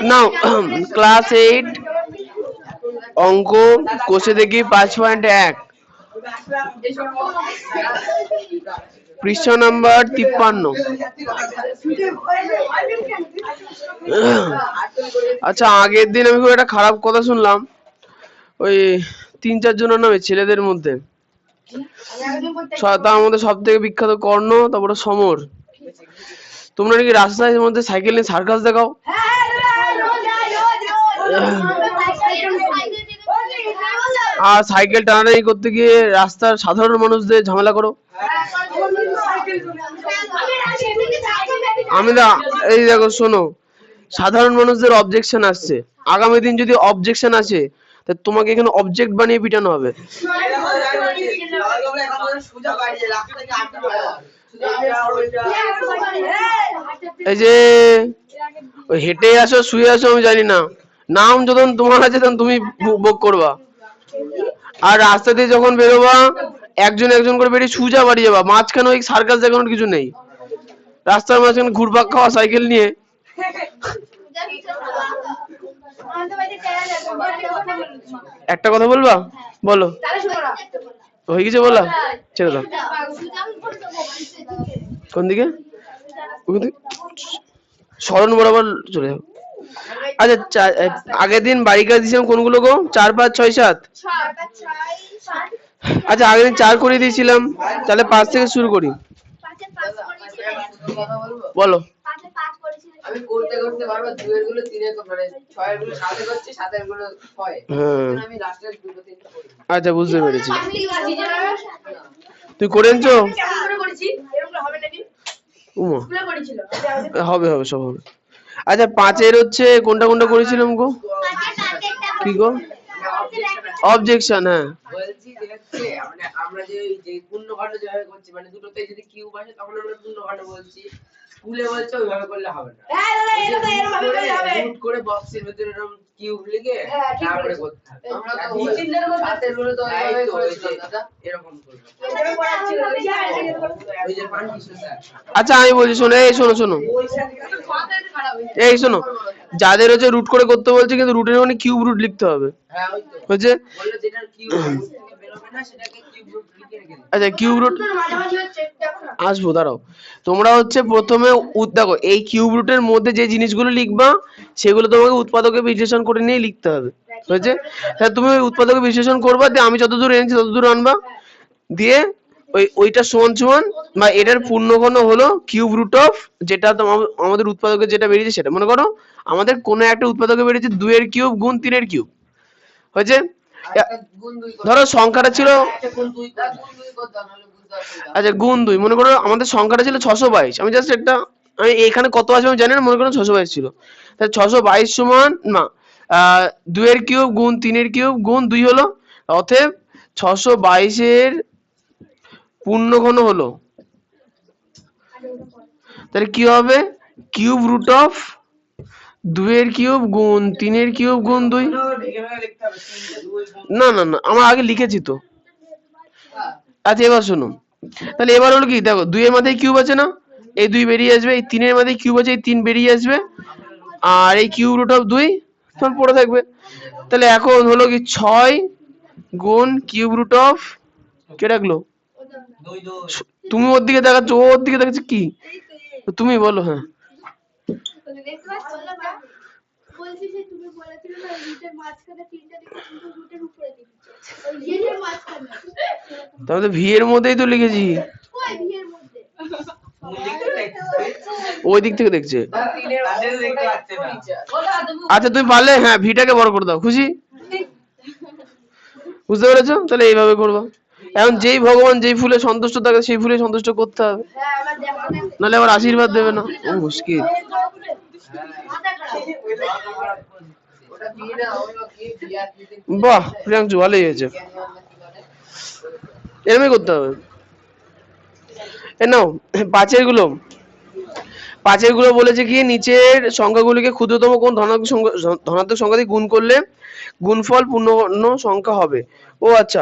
নাও class 8 অঙ্ক কোষে দেখি 5.1 পৃষ্ঠা নাম্বার 53। আচ্ছা, আগের দিন আমি খুব একটা খারাপ কথা শুনলাম ওই 3-4 জনের নামে ছেলেদের মধ্যে। তার মধ্যে সব থেকে বিখ্যাত কর্ণ, তারপরে সমর। তোমরা নাকি রাস্তার মধ্যে সাইকেল নিয়ে সার্কাস দেখাও। আর সাইকেল টানাটানি করতে গিয়ে রাস্তার সাধারণ মানুষদের ঝামেলা করো। আমি না, এই দেখো শোনো, সাধারণ মানুষদের অবজেকশন আসছে। আগামী দিন যদি অবজেকশন আসে তা তোমাকে এখানে অবজেক্ট বানিয়ে পিটানো হবে। এই যে হেঁটে আসো শুয়ে আসো আমি জানি না, নাম যখন তোমার আছে তখন তুমি ভোগ করবা। আর রাস্তা দিয়ে যখন বেরোবা একজন একজন করে বেরিয়ে সুজা বাড়ি যাবা, মাঝখানে ওই সার্কাস দেখানোর কিছু নেই। রাস্তার মাঝখানে ঘুরপাক খাওয়া সাইকেল নিয়ে। একটা কথা বলবা? বলো। হয়ে গেছে বলা? ছেড়ে দাও। কোন দিকে? স্মরণ বরাবর চলে যাও। আচ্ছা, আগের দিন বাড়ি কাজ দিয়েছিলাম কোনগুলো গো? 4, 5, 6, 7। আচ্ছা, আগের দিন 4 করে দিয়েছিলাম, তাহলে 5 থেকে শুরু করি। বলো। আমি করতে করতে বারবার 2 এর গুলো 3 এ মানে 6 এর গুলো 7 এ করছি, 7 এর গুলো 6 এ। আমি লাস্টের 2 টো 3 টো করি। আচ্ছা, বুঝতে পেরেছি। তুই করে আনছো? কেমন করে করেছি? এরকম হবে নাকি? স্কুলে করেছিল। হবে সব হবে। আচ্ছা, 5 এর হচ্ছে কোনটা কোনটা করেছিলাম গো? কি গো? অবজেকশন। হ্যাঁ, বলছি যে হচ্ছে মানে আমরা যে পূর্ণখণ্ড যেভাবে করছি, মানে দুটোতে যদি কিউব আসে তখন আমরা পূর্ণখণ্ড বলছি। স্কুলে বলছে ওইভাবে করলে হবে না। হ্যাঁ দাদা, এটা তো এরকম ভাবে করলে হবে। রুট করে বক্সের ভিতরে এরকম কিউব লিখে তারপরে করতে হবে। আমরা তো চিহ্নের মধ্যে হাতের গুলো তো এইভাবে করেছিলাম দাদা, এরকম করব। এভাবে করাচ্ছিল ওই যে পান্ডিশন স্যার। আচ্ছা, আমি বলছি শোনো, এই শোনো এই শোনো, যাদের হচ্ছে রুট করে করতে বলছে কিন্তু রুটের মানে কিউব রুট লিখতে হবে। হ্যাঁ, ওই তো হচ্ছে বললে যেটা কিউব রুট থেকে বের হবে না সেটাকে কিউব রুট লিখে রেখে দিই। আচ্ছা, কিউব রুট আসবো, দাঁড়াও। তোমরা হচ্ছে প্রথমে দেখো এই কিউব রুটের মধ্যে যে জিনিসগুলো লিখবা সেগুলো তোমাকে উৎপাদকে বিশ্লেষণ করে নিয়ে লিখতে হবে। হয়েছে? হ্যাঁ, তুমি ওই উৎপাদকে বিশ্লেষণ করবা, দিয়ে আমি যতদূর এনেছি ততদূর আনবা, দিয়ে ওইটা সমান বা এটার পূর্ণঘন হলো কিউব রুট অফ যেটা আমাদের উৎপাদকে যেটা বেরিয়েছে সেটা। মনে করো আমাদের কোনো একটা উৎপাদকে বেরিয়েছে 2 এর কিউব গুণ 3 এর কিউব। হয়েছে? ধরো সংখ্যাটা ছিল, আচ্ছা গুণ 2, মনে করো আমাদের সংখ্যাটা ছিল 622। আমি জাস্ট একটা, আমি এখানে কত আসবে আমি জানি না, মনে করো 622 ছিল। তাহলে 622 সমান না 2 এর কিউব গুণ 3 এর কিউব গুণ 2 হলো। অতএব 622 এর পূর্ণঘন হলো, তাহলে কি হবে? কিউব রুট অফ 2 এর কিউব গুণ 3 এর কিউব গুণ 2। না আমরা আগে লিখেছি তো। আচ্ছা, এবার শোনো, তাহলে এবার হলো কি, দেখো 2 এর মাথায় কিউব আছে না, এই 2 বেরিয়ে আসবে, এই 3 এর মাথায় কিউব আছে, এই 3 বেরিয়ে আসবে, আর এই কিউব রুট অফ 2 তখন পড়ে থাকবে। তাহলে এখন হলো কি 6 গুণ কিউব রুট অফ কে রাখলো? তুমি ওর দিকে দেখাচ্ছ, ওর দিকে দেখাচ্ছ কি? তুমি বলো। হ্যাঁ, তাহলে ভি এর মধ্যেই তো লিখেছি, ওই দিক থেকে দেখছে। আচ্ছা, তুমি পারলে হ্যাঁ ভিটাকে বড় করে দাও, খুশি? বুঝতে পেরেছো? তাহলে এইভাবে করবা। এখন যেই ভগবান যেই ফুলে সন্তুষ্ট থাকে সেই ফুলে সন্তুষ্ট করতে হবে, নাহলে আবার আশীর্বাদ দেবে না। ও মুশকিল। বাহ, প্রিয়াংশু ভালোই হয়েছে, এরমই করতে হবে। এ নাও 5 এর গুলো, পাঁচের গুলো বলেছে কি নিচের সংখ্যাগুলিকে ক্ষুদ্রতম কোন ধনাত্মক সংখ্যা দিয়ে গুণ করলে গুণফল পূর্ণ সংখ্যা হবে। ও আচ্ছা,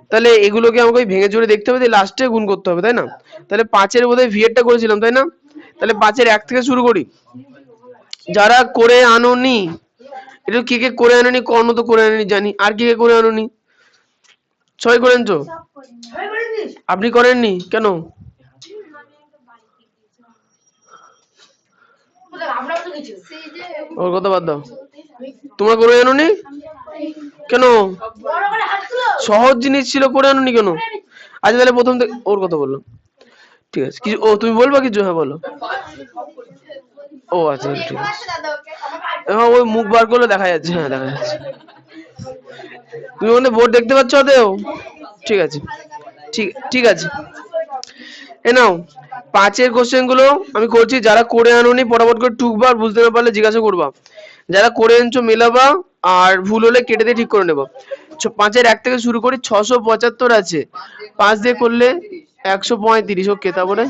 তাহলে এগুলোকে আমাকে ভেঙে চুরে দেখতে হবে, লাস্টে গুণ করতে হবে, তাই না? তাহলে পাঁচের বোধহয় ভিএরটা করেছিলাম, তাই না? তাহলে পাঁচের এক থেকে শুরু করি। যারা করে আনোনি, এটা কে কে করে আনোনি? কর্ণ তো করে আনোনি জানি, আর কে কে করে আনোনি? সবাই করেন তো? আপনি করেননি কেন? ওর কথা বাদ দাও, তোমরা করে আনোনি কেন? সহজ জিনিস ছিল, করে আনোনি কেন? আজ তাহলে প্রথম থেকে ওর কথা বললো, ঠিক আছে। কিছু ও তুমি বলবা কিছু? হ্যাঁ বলো। ও আচ্ছা ঠিক আছে, হ্যাঁ ওই মুখ বার করলে দেখা যাচ্ছে, হ্যাঁ দেখা যাচ্ছে। তুমি ওখানে বোর্ড দেখতে পাচ্ছ ওতেও? ঠিক আছে, ঠিক ঠিক আছে। এ নাও পাঁচের কোশ্চেন গুলো আমি করছি, যারা করে আনোনি ফটাফট করে টুকবার, বুঝতে না পারলে জিজ্ঞাসা করবা, যারা করে এনেছো মেলাবা, আর ভুল হলে কেটে দিয়ে ঠিক করে নেবো। পাঁচের এক থেকে শুরু করি। 675 আছে, 5 দিয়ে করলে 135। ওকে, তারপরে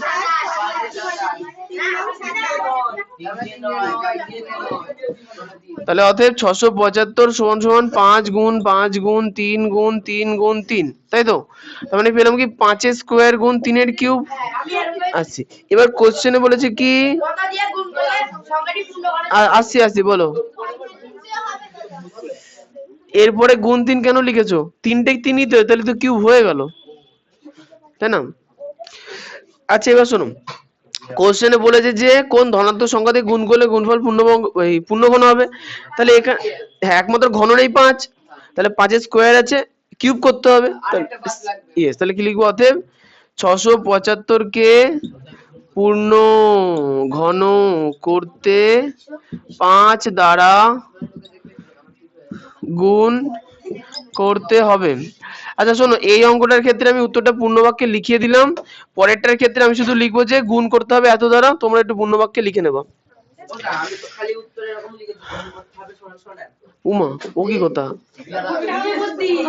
তাহলে অতএব 675 সমান সমান 5 গুণ 5 গুণ 3 গুণ 3 গুণ 3, তাই তো? তার মানে পেলাম কি 5 স্কোয়ার গুণ 3 এর কিউব। আসছি এবার কোশ্চেনে বলেছে কি, আসছি বলো। এরপরে গুণ 3 কেন লিখেছো? তিনটে তিনই তো, তাহলে তো কিউব হয়ে গেল, তাই না? আচ্ছা এবার শোনো, কোশ্চেনে বলেছে যে কোন ধনাত্মক সংখ্যা দিয়ে গুণ করলে গুণফল পূর্ণঘন হবে। তাহলে এখানে হ্যাঁ একমাত্র ঘন নেই 5, তাহলে 5 স্কোয়ার আছে, কিউব করতে হবে। ইয়েস, তাহলে কি লিখবো? অতএব 675 কে পূর্ণ ঘন করতে 5 দ্বারা গুণ করতে হবে। আচ্ছা শোনো, এই অঙ্কটার ক্ষেত্রে আমি উত্তরটা পূর্ণ বাক্যে লিখিয়ে দিলাম, পরেরটার ক্ষেত্রে আমি শুধু লিখবো যে গুণ করতে হবে এত দ্বারা, তোমরা একটু পূর্ণ বাক্যে লিখে নেবা। উমা, ও কি কথা?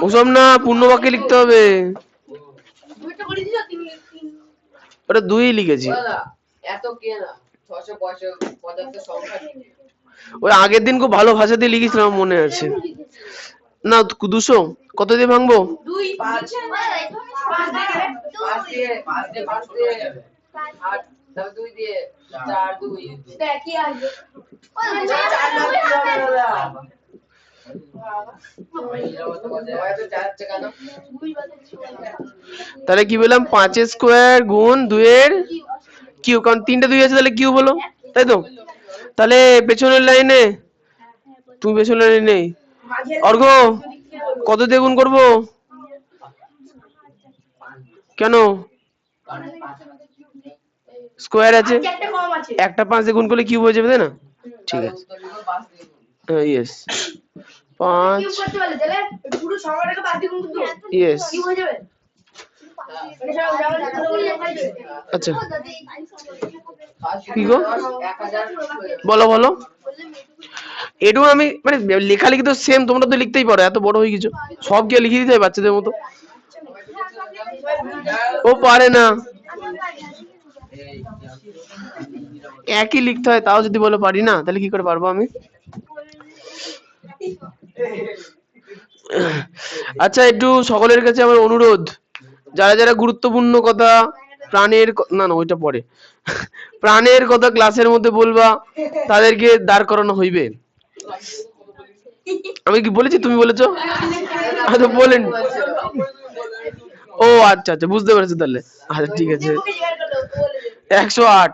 ওসব না, পূর্ণ বাক্যে লিখতে হবে। ওটা 2 লিখেছি। ওই আগের দিন খুব ভালো ভাষা দিয়ে লিখেছিলাম, মনে আছে না? 200 কত দিয়ে ভাঙবো? তাহলে কি বললাম? 5 স্কোয়ার গুণ 2 এর কিউব, কারণ 3টে 2 আছে, তাহলে কিউব হলো, তাই তো? তাহলে পেছনের লাইনে, তুমি পেছনের লাইনে নেই, অর্ঘ কত দিয়ে গুণ করবো? কেন? স্কোয়ার আছে, একটা 5 দিয়ে গুণ করলে কিউব হয়ে যাবে, তাই না? ঠিক আছে, ইয়েস 5, ইয়েস। আচ্ছা কি গো, বলো বলো। এটু আমি মানে লেখালেখি তো সেম, তোমরা তো লিখতেই পারো, এত বড় হয়ে গেছো, সব গিয়ে লিখে দিতে হয় বাচ্চাদের মতো। ও পারে না, একই লিখতে হয়, তাও যদি বলে পারি না, তাহলে কি করে পারবো আমি? আচ্ছা একটু সকলের কাছে আমার অনুরোধ, যারা যারা গুরুত্বপূর্ণ কথা প্রাণের না না ওইটা পরে প্রাণের কথা ক্লাসের মধ্যে বলবা, তাদেরকে দাঁড় করানো হইবে। আমি কি বলেছি? তুমি বলেছো? আচ্ছা বলেন। ও আচ্ছা আচ্ছা, বুঝতে পেরেছি তাহলে। আচ্ছা ঠিক আছে, 108।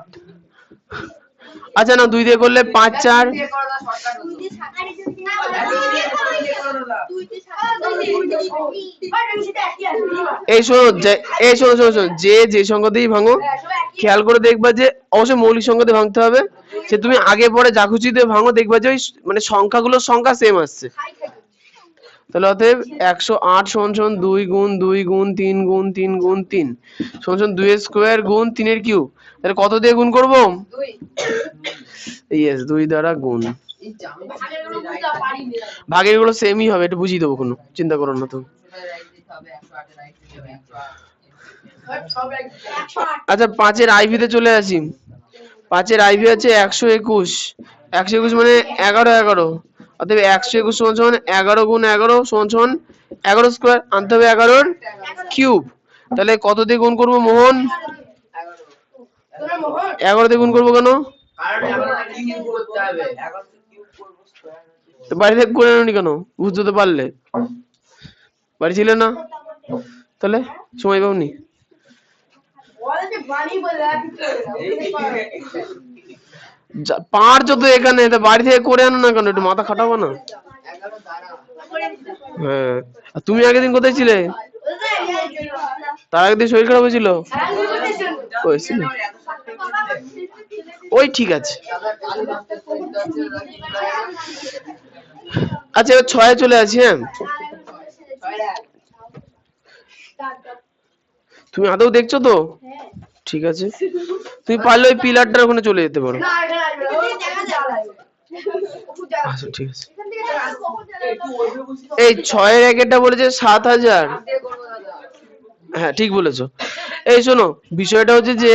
আচ্ছা না, 2 দিয়ে করলে 5 4। এই শোনো, যে সংখ্যা দিয়ে ভাঙো খেয়াল করে দেখবা যে অবশ্যই মৌলিক সংখ্যা দিয়ে ভাঙতে হবে। সে তুমি আগে পরে যা খুশি দিয়ে ভাঙো, দেখবা যে মানে সংখ্যাগুলোর সংখ্যা সেম আসছে। তাহলে অতএব 108 সমান সমান 2 গুণ 2 গুণ 3 গুণ 3 গুণ 3 সমান সমান 2 স্কোয়ার গুণ 3 এর কিউব। তাহলে কত দিয়ে গুণ করব? ইয়েস, 2 দ্বারা গুণ। ভাগের গুলো সেমই হবে, এটা বুঝিয়ে দেবো, কোনো চিন্তা করো না তুমি। আচ্ছা 5 এর আইভিতে চলে আসি। 5 আইভি আছে 121, 121 মানে 11 11, অতএব 121 সমান সমান 11 গুণ 11 সমান সমান 11 স্কোয়ার, আনতে হবে 11 কিউব। তাহলে কত দিয়ে গুণ করবো মোহন? 11 দিয়ে গুণ করবো কেন? বাড়ি থেকে করে আনি কেন? বুঝতে তো পারলে, বাড়ি ছিল না, তাহলে সময় পাওনি। পারছো তো এখানে, বাড়ি থেকে করে আনো না কেন? একটু মাথা খাটাবো না? হ্যাঁ, তুমি আগের দিন কোথায় ছিলে? তার আগের দিন শরীর খারাপ হয়েছিল? ওই ঠিক আছে। আচ্ছা এবার 6 চলে আসি। হ্যাঁ, তুমি আদৌ দেখছো তো? ঠিক আছে, তুমি পারলে ওই পিলারটার ওখানে চলে যেতে পারো। আচ্ছা ঠিক আছে। এই 6 এর একটা বলেছে 7000। হ্যাঁ ঠিক বলেছো। এই শোনো, বিষয়টা হচ্ছে যে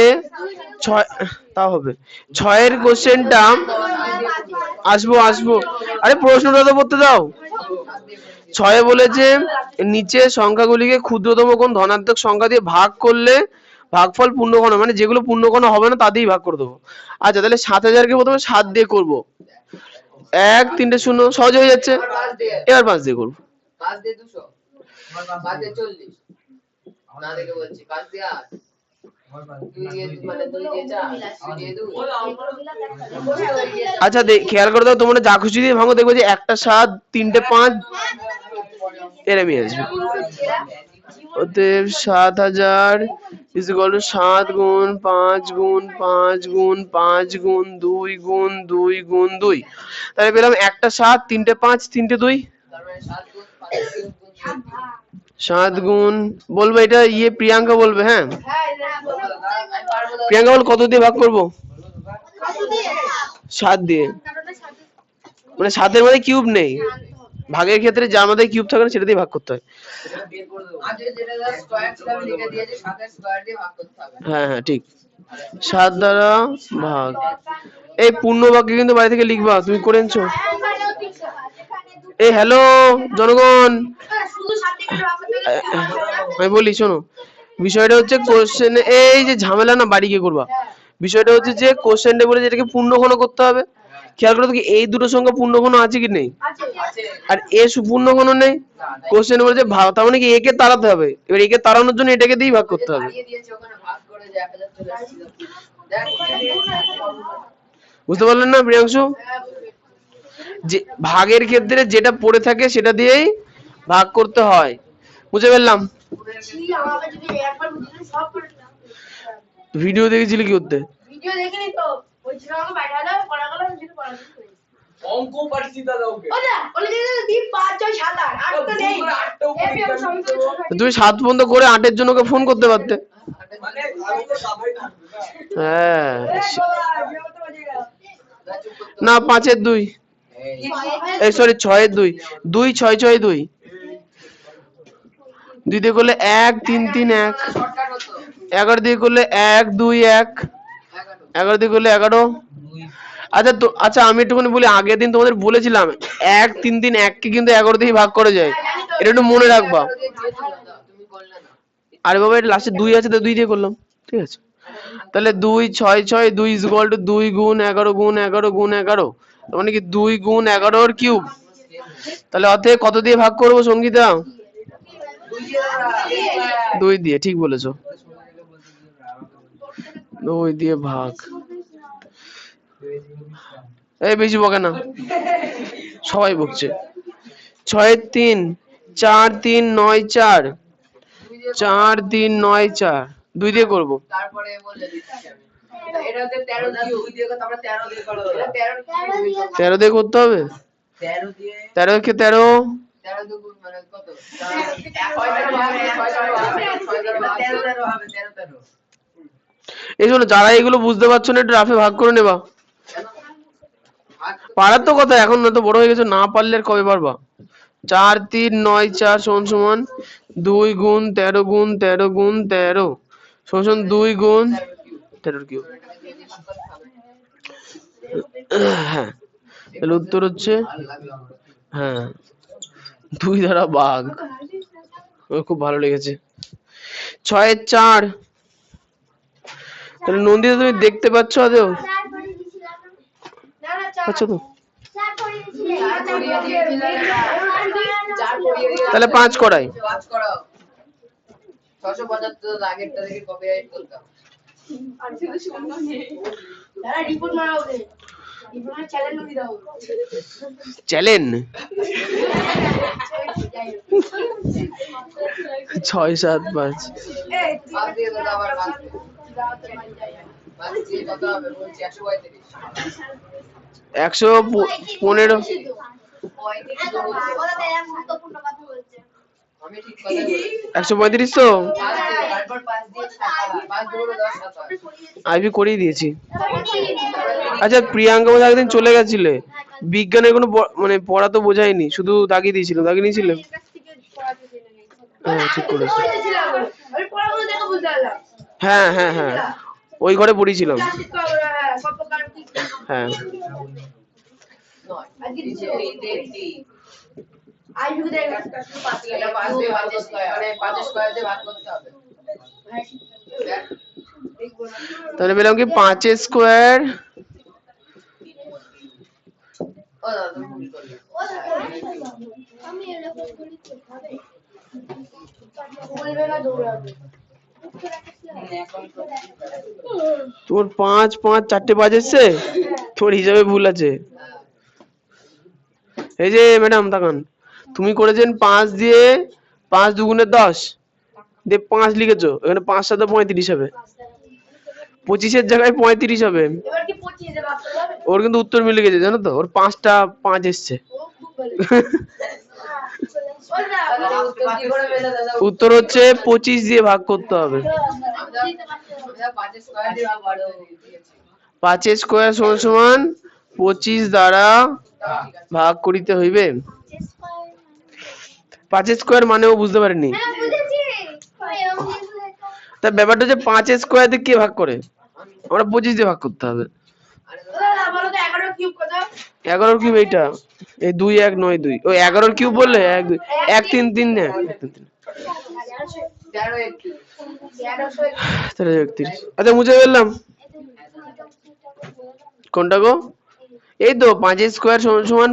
6 তা হবে 6 এর কোশ্চেনটা আসবো। আরে প্রশ্নটা তো পড়তে দাও। 6 বলেছে নিচে সংখ্যাগুলিকে ক্ষুদ্রতম কোন ধনাত্মক সংখ্যা দিয়ে ভাগ করলে ভাগফল পূর্ণগণ, মানে যেগুলো পূর্ণগণ হবে না তা দিয়েই ভাগ করে দেবো। আচ্ছা তাহলে 7000 কে প্রথমে 7 দিয়ে করবো, 1 3 0, সহজ হয়ে যাচ্ছে। এবার 5 দিয়ে করবো, 5 দিয়ে 200, 5 দিয়ে 40, না দেখে বলছি 5 দিয়ে 8, 2 দিয়ে মানে 2 দিয়ে 4, 2 দিয়ে 2। আচ্ছা খেয়াল করে দাও, তোমরা যা খুশি দিয়ে ভাঙো, দেখবে যে একটা 7 3টে 5 এরমই আসবে। অতএব 7000 = 7 গুণ 5 গুণ 5 গুণ 5 গুণ 2 গুণ 2 গুণ 2। তাহলে পেলাম একটা 7 3টে 5 3টে 2, 7 গুণ বলবো এটা প্রিয়াঙ্কা বলবে। হ্যাঁ প্রিয়াঙ্কা বল, কত দিয়ে ভাগ করবো? 7 দিয়ে, মানে 7 এর মধ্যে কিউব নেই। ভাগের ক্ষেত্রে যার মধ্যে কিউব থাকে না সেটা দিয়ে ভাগ করতে হয়। হ্যাঁ হ্যাঁ ঠিক, 7 দ্বারা ভাগ। এই পূর্ণ বাক্য কিন্তু বাড়ি থেকে লিখবা, তুমি করে এনেছো? এই হ্যালো জনগণ, আমি বলি শোনো, বিষয়টা হচ্ছে কোশ্চেন, এই যে ঝামেলা না বাড়ি গিয়ে করবা। বিষয়টা হচ্ছে যে কোশ্চেনটা বলে যেটাকে পূর্ণঘন করতে হবে। খেয়াল করো কি এই দুটো সংখ্যা পূর্ণঘন আছে কি নেই? আর এ পূর্ণঘন নেই। কোশ্চেন বলেছে ভাগ, তার মানে কি একে তাড়াতে হবে। এবার একে তাড়ানোর জন্য এটাকে দিয়ে ভাগ করতে হবে। বুঝতে পারলেন না প্রিয়াংশু? যে ভাগের ক্ষেত্রে যেটা পড়ে থাকে সেটা দিয়েই ভাগ করতে হয়। বুঝে ফেললাম? ভিডিও দেখেছিলি কি করতে? ভিডিও দেখিনি তো, ওই ছিল আমাকে পাঠালো পড়া গেল কিছু পড়া নেই। অঙ্ক পারছি দাদা ওকে। ওটা ওলে যে 3 5 6 7 8 8 তো নেই। তুমি 7 পর্যন্ত করে 8 এর জন্য ওকে ফোন করতে পারতে। মানে আমি তো সবাই থাকবে। হ্যাঁ না 5 এর 2, এই সরি 6 এর 2, 2 6 6 2, 2 দিয়ে করলে 1 3 3 1, 11 দিয়ে করলে 1 2 1, 11 দিয়ে করলে 11। আচ্ছা তো আচ্ছা আমি একটুখানি বলি, আগের দিন তোমাদের বলেছিলাম 1 3 3 1 কে কিন্তু 11 দিয়ে ভাগ করা যায়, এটা একটু মনে রাখবা। আরে বাবা এটা লাস্টে 2 আছে তো 2 দিয়ে করলাম, ঠিক আছে। তাহলে 2 6 6 2 = 2 গুণ 11 গুণ 11 গুণ 11, তার মানে কি 2 গুণ 11 এর কিউব। তাহলে অতএব কত দিয়ে ভাগ করব সঙ্গীতা? 2 দিয়ে, ঠিক বলেছো, 2 দিয়ে ভাগ। এই বেশি বকে না, সবাই বকছে। 6 এর 3 4 3 9 4, 4 3 9 4, 2 দিয়ে করব। তারপরে বলে দিচ্ছি আমি, এটা হচ্ছে 13 কিউব, 2 দিয়ে তারপরে 13 দিয়ে করব। 13 দিয়ে করতে হবে, 13 দিয়ে 13 কে 13 13 দুগুণ মানে কত? 13 হবে 13। এই জন্য যারা এগুলো বুঝতে পারছো না একটু রাফে ভাগ করে নেবা। পারার তো কথা, এখন না তো বড় হয়ে গেছে, না পারলে আর কবে পারবা? 4 3 9 4 সমান 2 গুণ 13 গুণ 13 গুণ 13 সমান 2 গুণ 13 কিউব। হ্যাঁ, তাহলে উত্তর হচ্ছে হ্যাঁ 2 দ্বারা ভাগ। আমার খুব ভালো লেগেছে। 6/4। তাহলে নন্দিতা তুমি দেখতে পাচ্ছ আদৌ? পাচ্ছ তো? তাহলে 5 করাই। 675 আগেরটা থেকে কপিরাইট করতাম। দাঁড়া রিপোর্ট মারাও দে। রিপোর্ট চ্যানেল নুই দাও। চ্যানেল 6 7 5 এই পাঁচ দিয়ে দাও আবার পাঁচ দিয়ে। পাঁচ দিয়ে কত হবে বলছি 135। 115। আমি ঠিক কথা বলছি। 135 তো? তারপর 5 দিয়ে 5 দুগুণ 10 7। আইবি করিয়ে দিয়েছি। আচ্ছা প্রিয়াঙ্কা বলে একদিন চলে গেছিলে, বিজ্ঞানের কোনো মানে পড়া তো বোঝায়নি, শুধু দাগিয়ে দিয়েছিল, দাগিয়ে নিয়েছিলে? হ্যাঁ ঠিক করেছো। আমি পড়াগুলো দেখে বুঝতে পারলাম। হ্যাঁ হ্যাঁ হ্যাঁ ওই ঘরে পড়েছিলাম। হ্যাঁ আজকে দিছে দেখি আইবি দেখ পাঁচ দিয়ে ভাগ করতে হয়, মানে 5 স্কয়ার দিয়ে ভাগ করতে হবে। তাহলে পেলাম কি 5 স্কয়ার। ও দাদা তুমি ভুল করলে। আমি এরকম করি তো হবে। বলবে না দৌড়াবে। তোর 5 5 4টে বাজেছে, তোর হিসাবে ভুল আছে। এই যে ম্যাডাম তাকান, তুমি করেছেন 5 দিয়ে 5 দুগুণে 10 দিয়ে 5 লিখেছো, এখানে 5 7 35 হবে, 25 এর জায়গায় 35 হবে। এবার কি 25 এ ভাগ করতে হবে? ওর কিন্তু উত্তর মিলে গেছে জানো তো, ওর 5টা 5 এসছে। ও খুব ভালো। উত্তর হচ্ছে 25 দিয়ে ভাগ করতে হবে। 5 স্কয়ার সমান সমান 25 দ্বারা ভাগ করিতে হইবে। 5 স্কয়ার মানেও বুঝতে পারেনি। তা ব্যাপারটা হচ্ছে 5 স্কয়ার দিয়ে কে ভাগ করে, আমরা 25 দিয়ে ভাগ করতে হবে। 11 কিউব এইটা, এই 2 1 9 2, ওই 11 কিউব বললে 1 2 1 3 3 না 31। আচ্ছা মুছে ফেললাম। কোনটা গো? এই তো 5 স্কয়ার সমান সমান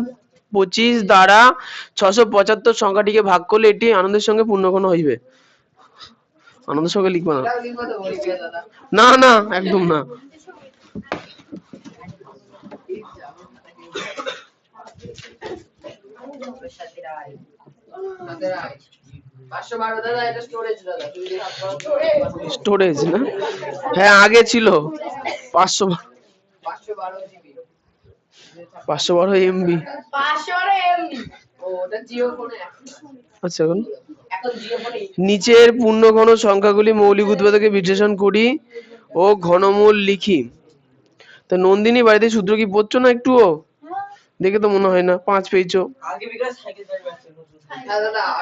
25 দ্বারা 675 সংখ্যাটিকে ভাগ করলে এটি আনন্দের সঙ্গে পূর্ণঘন হইবে। আনন্দের সঙ্গে লিখবা না, না না একদম না। স্টোরেজ না, হ্যাঁ আগে ছিল 512 এমবি। আচ্ছা নিচের পূর্ণঘন সংখ্যাগুলি মৌলিক উৎপাদকে বিশ্লেষণ করি ও ঘনমূল লিখি। তা নন্দিনী বাড়িতে সূত্র কি পড়ছো না একটুও? দেখে তো মনে হয় না 5 পেয়েছো।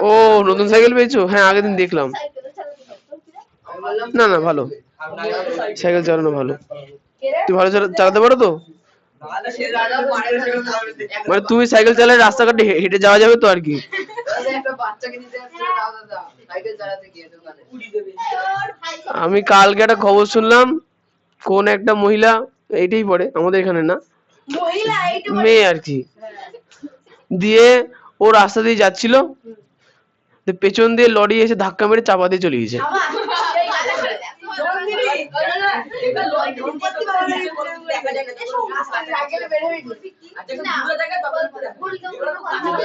ও নতুন সাইকেল পেয়েছো? হ্যাঁ আগের দিন দেখলাম। না না ভালো, সাইকেল চালানো ভালো। তুই ভালো চালাতে পারো তো? মানে তুমি সাইকেল চালালে রাস্তাঘাটে হেঁটে যাওয়া যাবে তো আর কি? আমি কালকে একটা খবর শুনলাম, কোন একটা মহিলা, এইটাই পড়ে আমাদের এখানে না, মেয়ে আর কি, দিয়ে ও রাস্তা দিয়ে যাচ্ছিল, পেছন দিয়ে লরি এসে ধাক্কা মেরে চাপা দিয়ে চলে গেছে।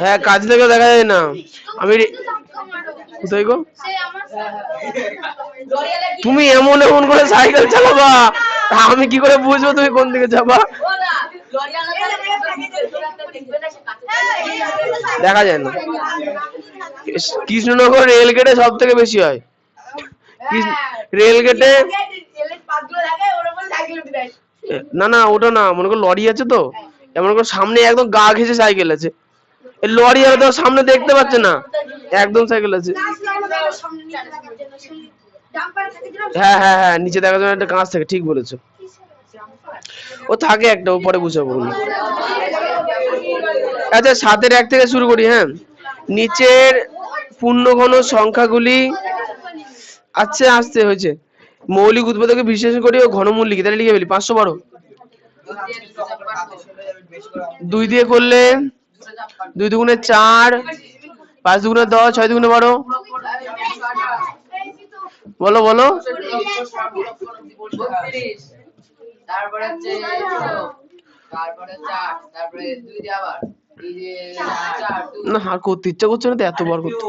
হ্যাঁ কাজ থেকে দেখা যায় না। আমি কোথায় গো, তুমি এমন এমন করে সাইকেল চালাবা, আমি কি করে বুঝবো তুমি কোন দিকে যাবা? দেখা যায় না। কৃষ্ণনগর রেল গেটে সব থেকে বেশি হয়। রেল গেটে না না ওটা না, মনে করো লরি আছে তো, এমন করে সামনে একদম গা ঘেঁষে সাইকেল আছে, লরি আর তো সামনে দেখতে পাচ্ছে না, একদম সাইকেল আছে। হ্যাঁ হ্যাঁ হ্যাঁ নিচে দেখার জন্য একটা কাঁচ থাকে, ঠিক বলেছো। ও থাকে একটা, ও পরে বুঝাবো। আচ্ছা 7-এর 1 থেকে শুরু করি। হ্যাঁ, নিচের পূর্ণঘন সংখ্যাগুলি আচ্ছা আসতে হয়েছে মৌলিক উৎপাদকে বিশ্লেষণ করি ও ঘনমূল লিখি। তাহলে লিখে ফেলি 512 2 দিয়ে করলে 2 দুগুণে 4, 5 দুগুণে 10, 6 দুগুণে 12। বলো বলো। তারপরে হচ্ছে তারপরে 4, তারপরে 2 দিয়ে আবার এই যে 4 2 না আর করতে ইচ্ছা করছে না তো এত বার করতে।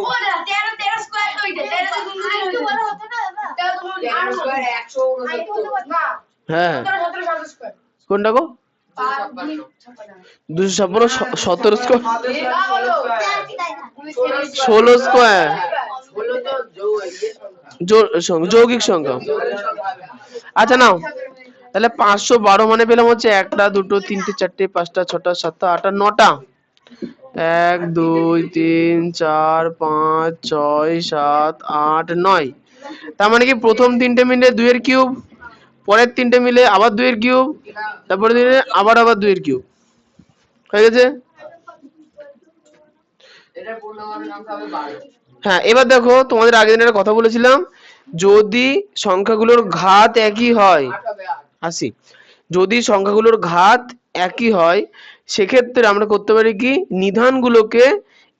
13 স্কয়ার তো এটা 13 তো তুমি বড় হতো না দাদা 13 স্কয়ার 169 না হ্যাঁ 17 স্কয়ার কোনটা গো? 256 17 স্কয়ার 16 স্কয়ার যৌগিক সংখ্যা। আচ্ছা নাও তাহলে 512 মানে পেলাম হচ্ছে 1টা 2টো 3টে 4টে 5টা 6টা 7টা 8টা 9টা 1 2 3 4 5 6 7 8 9। তার মানে কি প্রথম 3টে মিলে 2 এর কিউব, পরের 3টে মিলে আবার 2 এর কিউব, তারপরে দিনে আবার 2 এর কিউব হয়ে গেছে। এটা পূর্ণমান সংখ্যা হবে 12। হ্যাঁ এবার দেখো তোমাদের আগের দিন একটা কথা বলেছিলাম, যদি সংখ্যাগুলোর ঘাত একই হয়, 8 হবে 8 আসি যদি সংখ্যাগুলোর ঘাত একই হয় সেক্ষেত্রে আমরা করতে পারি কি নিধানগুলোকে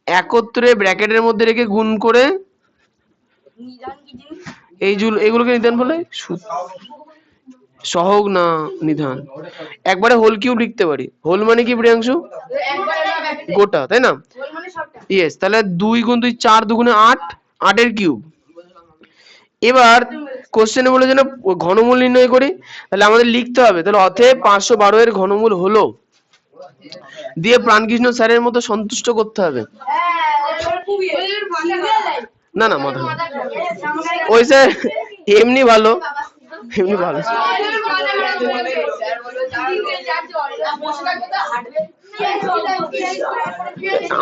একত্রে ব্র্যাকেটের মধ্যে রেখে গুণ করে, এগুলোকে নিধান বলে, সহগ না নিধান, একবারে হোল কিউব লিখতে পারি। হোল মানে কি প্রিয়াংশু? একবারে না ব্যাকেটে গোটা, তাই না? বল মানে সবটা ইয়েস, তাহলে 2 গুণ 2 4 দুগুণে 8, 8 এর কিউব। এবার কোশ্চেনে বলেছে না ঘনমূল নির্ণয় করি, তাহলে আমাদের লিখতে হবে তাহলে অতএব 512 এর ঘনমূল হলো, দিয়ে প্রাণকৃষ্ণ স্যারের মতো সন্তুষ্ট করতে হবে। হ্যাঁ ওটা খুবই না না মাথা ওই স্যার এমনি ভালো, এমনি ভালো।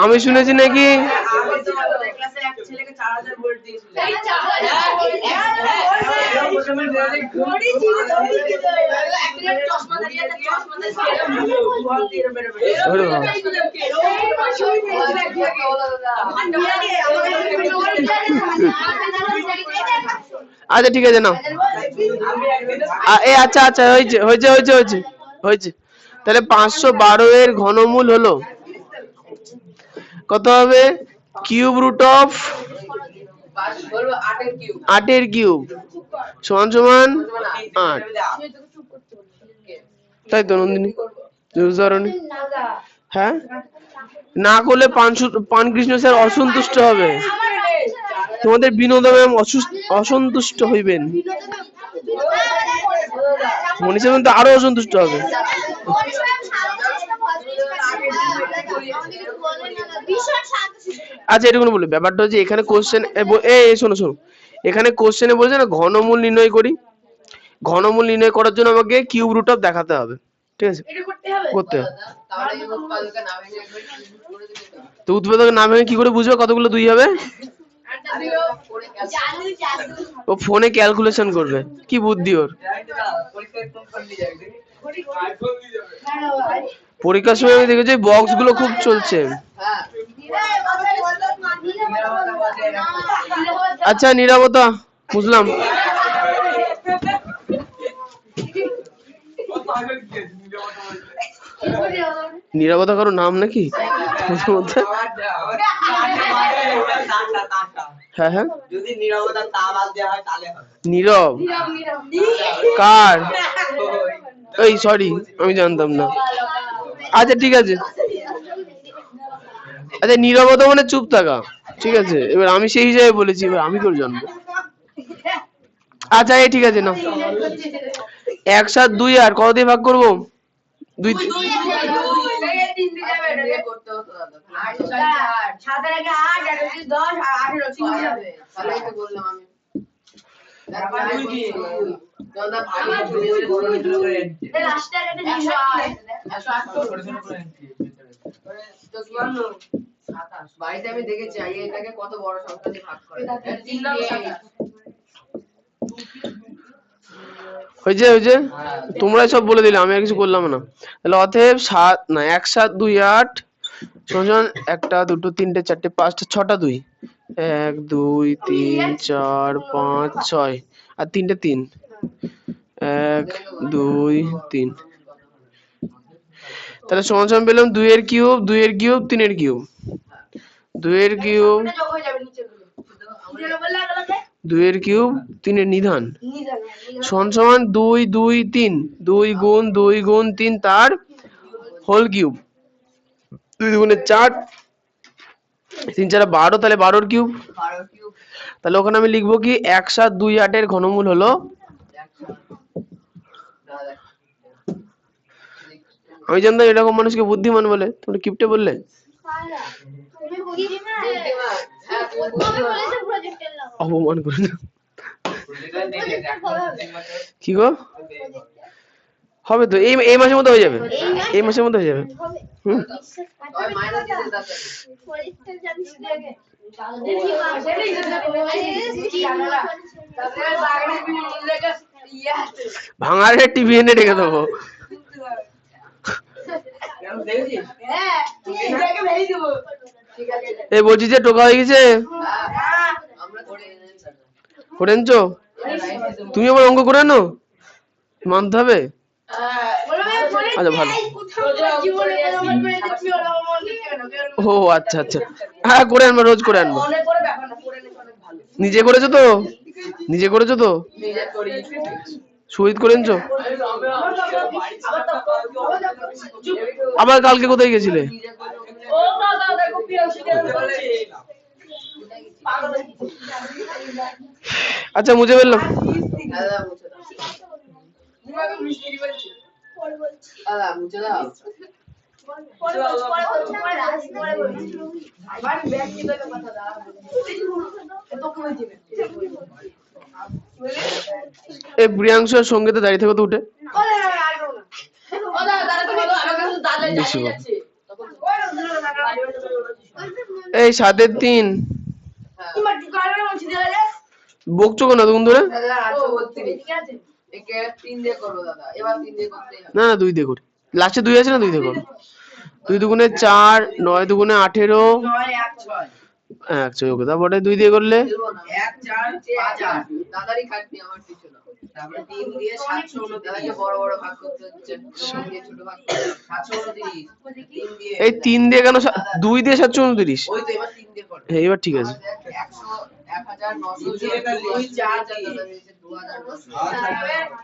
আমি শুনেছি নাকি আচ্ছা ঠিক আছে নাও আচ্ছা আচ্ছা হয়েছে হয়েছে হয়েছে হয়েছে হয়েছে। তাহলে 512 এর ঘনমূল হলো কত হবে? কিউব রুট অফ 8 এর কিউব সমান সমান 8, তাই তো নন্দিনী? হ্যাঁ না করলে প্রাণকৃষ্ণ স্যার অসন্তুষ্ট হবে, তোমাদের বিনোদন ম্যাম অসন্তুষ্ট হইবেন, মনীষা ম্যাম তো আরো অসন্তুষ্ট হবে। আচ্ছা এটুকুন বলি, ব্যাপারটা হচ্ছে এখানে কোশ্চেন শোনো শোনো, এখানে কোশ্চেনে বলছে না ঘনমূল নির্ণয় করি, ঘনমূল নির্ণয় করার জন্য আমাকে কিউব রুট অফ দেখাতে হবে, ঠিক আছে? করতে হবে। তো উৎপাদক না ভেঙে কি করে বুঝবে কতগুলো 2 হবে? ও ফোনে ক্যালকুলেশন করবে, কি বুদ্ধি ওর। পরীক্ষার সময় আমি দেখেছি বক্স গুলো খুব চলছে। আচ্ছা নিরাপত্তা বুঝলাম। নিরাপত্তা কারো নাম নাকি? হ্যাঁ হ্যাঁ যদি নীরবতা তা বাদ দেওয়া হয় তাহলে হবে নীরব কার? এই সরি আমি জানতাম না। আচ্ছা ঠিক আছে, আচ্ছা নীরবতা মানে চুপ থাকা, ঠিক আছে? এবার আমি সেই হিসাবে বলেছি, এবার আমি করে জানবো। আচ্ছা এই ঠিক আছে না 1 7 2 আর কত দিয়ে ভাগ করবো? 2 বাড়িতে আমি দেখেছি আগে এটাকে কত বড় সংখ্যা দিয়ে ভাগ করে। হয়েছে তোমরাই সব বলে দিলে, আমি আর কিছু করলাম না। তাহলে অতএব 1 7 2 8 সমান একটা দুটো তিনটে চারটে পাঁচটা ছটা 2, 1 2 3 4 5 6 আর তিনটে 3, 1 2 3। তাহলে সমান সমান পেলাম 2 এর কিউব 2 এর কিউব 3 এর কিউব, 2 এর কিউব 2 এর কিউব 3 এর নিধান সমান সমান 2 2 3, 2 গুণ 2 গুণ 3 তার হোল কিউব, 2 দুগুণে 4 3 4 12, তাহলে 12 এর কিউব। তাহলে ওখানে আমি লিখবো কি 1 7 2 8 এর ঘনমূল হলো, আমি জানতাম এরকম মানুষকে বুদ্ধিমান বলে, তোমরা কিপটে বললে। অপমান করে না। কি গো হবে তো, এই মাসের মধ্যে হয়ে যাবে, এই মাসের মধ্যে হয়ে যাবে। ভাঙারে টিভি এনে রেখে দেবো। এই বলছি যে টোকা হয়ে গেছে, করে এনেছো তুমি, আবার অঙ্ক করে আনো, মানতে হবে। আচ্ছা ভালো, ও আচ্ছা আচ্ছা, হ্যাঁ করে আনবো, রোজ করে আনবো। নিজে করেছো তো, নিজে করেছো তো, শহীদ করে এনেছো। আবার কালকে কোথায় গেছিলে? আচ্ছা মুছে ফেললাম। এই প্রিয়াংশু আর সঙ্গীতে দাঁড়িয়ে থাকো তো উঠে। এই 7 এর 3 বকছো কেন তখন ধরে? না না 2 দিয়ে করি, লাস্টে 2 আছে না, 2 দিয়ে করো। 2 দুগুণে 4, 9 দুগুণে 18, 1 6 ওকে, তারপরে 2 দিয়ে করলে 1 4 5 8 দাদারই খাটনি আমার কিছু না। তারপরে 3 দিয়ে 729, দাদাকে বড় বড় ভাগ করতে হচ্ছে, 3 দিয়ে ছোট ভাগ 729, 3 দিয়ে এই 3 দিয়ে কেন 2 দিয়ে 729? ওই তো এবার 3 দিয়ে করো, হ্যাঁ এবার ঠিক আছে। 100 1900 দিয়ে 2 4 দিয়ে 2900,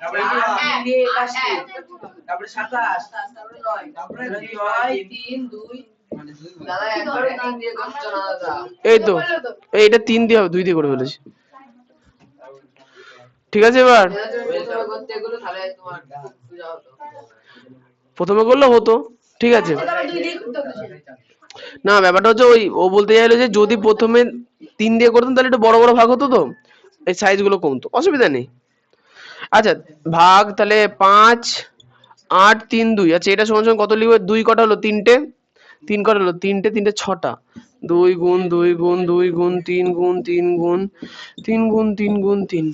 তারপরে 3 দিয়ে 81, তারপরে 27, তারপরে 9, তারপরে 9 3 2 দাদা একবারে 3 দিয়ে করছো না দাদা। এই তো এইটা 3 দিয়ে হবে, 2 দিয়ে করে ফেলেছি। ঠিক আছে এবার প্রথমে করলে হতো, ঠিক আছে। না ব্যাপারটা হচ্ছে ওই ও বলতে চাইলো যে যদি প্রথমে 3 দিয়ে করতাম তাহলে একটু বড় বড় ভাগ হতো, তো এই সাইজ গুলো কমতো, অসুবিধা নেই। আচ্ছা ভাগ তাহলে 5 8 3 2, আচ্ছা এটা সমান সমান কত লিখবো? 2 কটা হলো? 3টে, 3 কটা হলো? 3টে, 3টে 6টা, 2 গুণ 2 গুণ 2 গুণ 3 গুণ 3 গুণ 3 গুণ 3 গুণ 3,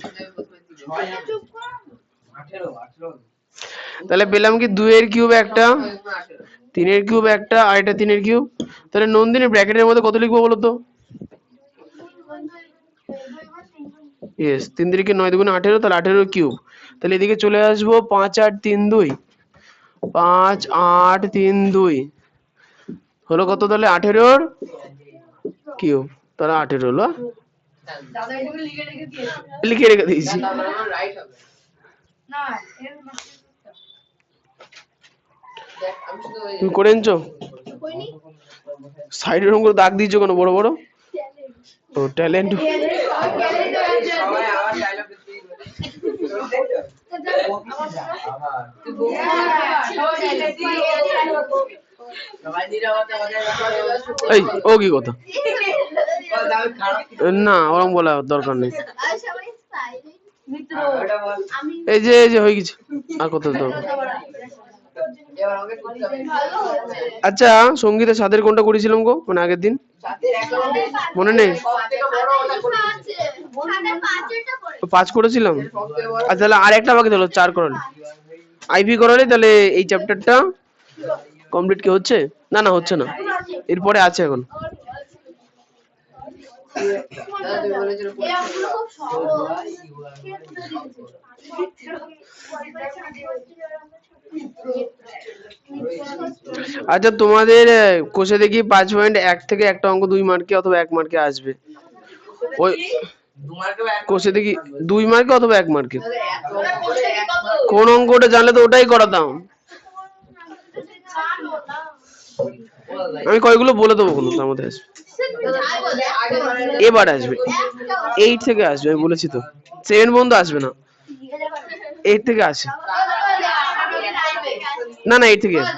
তাহলে পেলাম কি 2 এর কিউব একটা, 3 এর কিউব একটা, আর এটা 3 এর কিউব। তাহলে নন্দিনী ব্র্যাকেটের মধ্যে কত লিখবো বলো তো? ইয়েস 3 3 9 দুগুণে 18, তাহলে 18 কিউব। তাহলে এদিকে চলে আসবো 5 8 3 2, 5 8 3 2 হলো কত? তাহলে 18 কিউব, তাহলে 18 হলো, লিখে রেখে দিয়েছি। তুমি করে এনেছো? সাইডের রঙ করে দাগ দিয়েছো কেন বড় বড়? ও ট্যালেন্ট। এই ও কি কথা, না ওরকম বলা দরকার নেই। এই যে হয়ে গেছে, আর কত দরকার? এবার আমাকে করতে হবে। আচ্ছা সঙ্গীতের সাথের কোনটা করেছিলাম গো মানে আগের দিন সাথের এক নম্বর মনে নেই সবথেকে বড় ওটা করেছি। 5 করেছিলাম সবথেকে বড় আচ্ছা তাহলে আর একটা বাকি হলো 4 করালে আইভি করালে তাহলে এই চ্যাপ্টারটা কমপ্লিট কি হচ্ছে না না হচ্ছে না এরপরে আছে এখন দাদা তুমি বলেছিল আচ্ছা তোমাদের কোষে দেখি 5.1 থেকে একটা অঙ্ক 2 মার্কে অথবা 1 মার্কে আসবে ওই কোষে দেখি 2 মার্কে অথবা 1 মার্কে কোন অঙ্কটা জানলে তো ওটাই করাতাম আমি কয়গুলো বলে দেবো কোনো তার মধ্যে আসবে এবার আসবে 8 থেকে আসবে আমি বলেছি তো 7 বন্ধু আসবে না 8 থেকে আসে না না 8 থেকে আসবে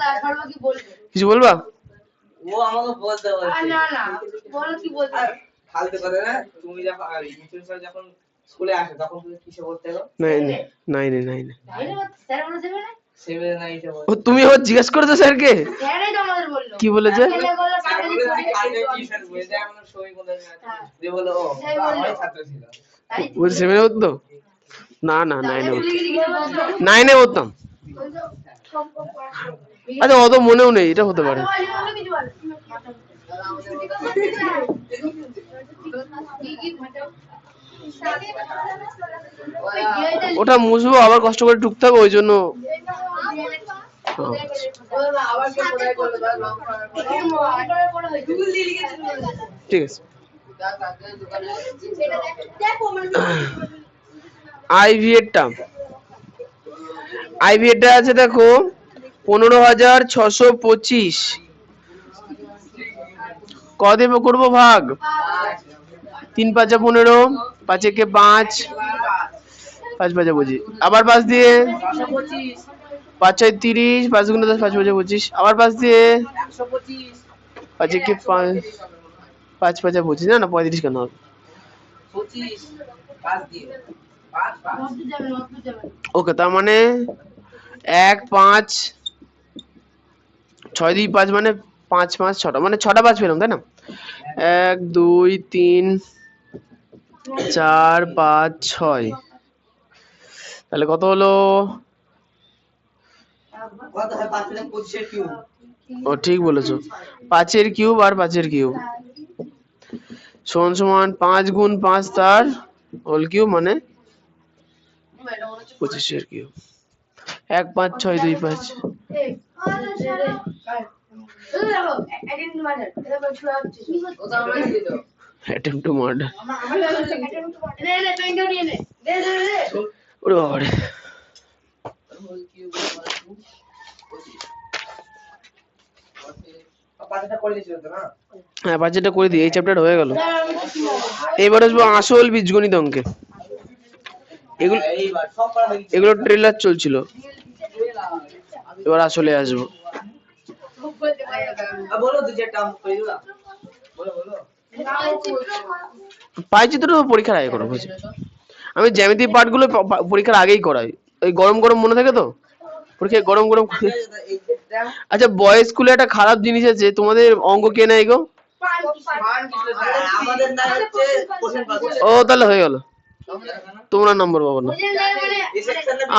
কিছু বলবা ও আমাকে বলতে বলছে না না বলো কি বলতে ফালতু করে না তুমি যখন মিঠুন স্যার যখন স্কুলে আসে তখন তুমি কিসে পড়তে গো নাই স্যার বলে দেবে না সেভেন না এইসব ও তুমি ও জিজ্ঞেস করেছো স্যারকে স্যারই তো আমাদের বললো কি বলেছে ছেলে বললো কাকে দিতে হবে কালকে টিউশন বলে যায় আমরা সবাই বলে যে বলো ও আমার ছাত্র ছিল ওই 7 এ হতো না না 9 এ হতো 9 এ হতাম আচ্ছা অত মনেও নেই এটা হতে পারে ওটা মুছবো আবার কষ্ট করে টুকতে হবে ওই জন্য আবার কে পড়াই করবে দাদা লং ঠিক আছে আইভি এরটা আছে দেখো 15,625 কদে করবো ভাগ 3 × 5 = 15 5 × 5 5 × 5 = 25 আবার 5 দিয়ে 5 × 30 5 × 10 5 × 5 = 25 আবার 5 দিয়ে 5 × 5 5 × 5 = 25 না না 35 কেন হবে 25 পাস দিয়ে 5 ওকে তার মানে 1 5 6 2 5 মানে 5 5 6টা মানে 6টা 5 পেলাম তাই না 1 2 3 4 5 6 তাহলে কত হলো কত হয় 5 এর 25 এর কিউব ও ঠিক বলেছো 5 এর কিউব আর 5 এর কিউব সমান সমান 5 × 5 তার হোল কিউব মানে 25 এর কিউব 1 5 6 2 5 attempt to murder ওরে বাবারে পাঁচটা করে দিয়েছিল তো না হ্যাঁ 5টা করে দিই এই চ্যাপ্টার হয়ে গেল এবার আসবো আসল বীজগণিত অঙ্কে এগুলো এইবার সব করা হয়ে গেছে এগুলো ট্রেলার চলছিল এবার আসলে আসবো বলো দুই চারটা অঙ্ক করে দিবা বলো বলো পাইছি তো পরীক্ষার আগে করা হয়েছে আমি জ্যামিতি পার্টগুলো পরীক্ষার আগেই করাই ওই গরম গরম মনে থাকে তো পরীক্ষায় গরম গরম আচ্ছা বয়েজ স্কুলে একটা খারাপ জিনিস আছে তোমাদের অঙ্ক কে নেয় গো আমাদের না হচ্ছে কোশ্চেন পাবো ও তাহলে হয়ে গেল তোমরা নম্বর পাবো না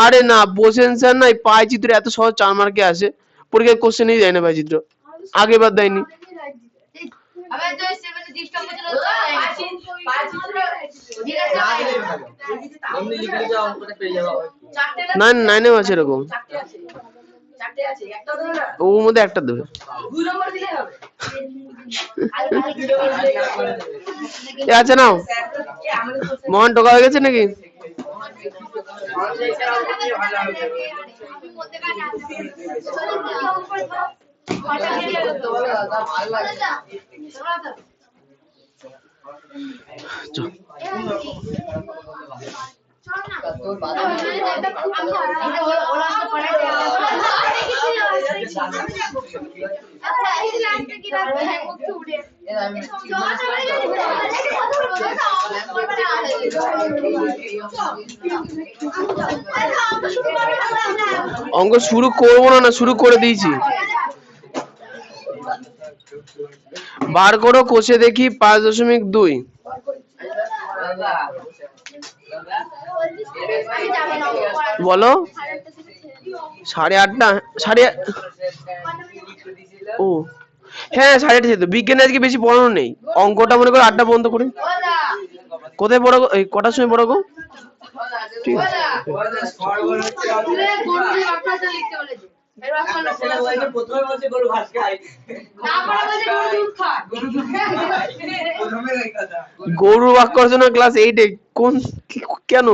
আরে না বোঝেন স্যার না পাই চিত্র এত সহজ 4 মার্কে আসে পরীক্ষায় কোশ্চেনই দেয় না পাই চিত্র আগে বার দেয়নি আবে তো 7 ডিস্টার্ব হচ্ছিল এমনি লিখে যাও অঙ্কটা পেয়ে যাবো না 9 আছে এরকম চারটে আছে একটা দেবে না ওর মধ্যে একটা দেবে 2 নম্বর দিলে হবে এ আছে নাও মোহন টোকা হয়ে গেছে নাকি অঙ্ক শুরু করবো না, শুরু করে দিয়েছি। বার করো, কষে দেখি 5.2। বলো 8:30 ও হ্যাঁ 8:30 যেত। বিজ্ঞানে আজকে বেশি পড়ানো নেই, অঙ্কটা মনে করো 8টা পর্যন্ত করি। কোথায় পড়াবো, এই কটার সময় পড়াবো? ঠিক আছে গরু বাক্যার্চনা ক্লাস 8-এ কোন কেন?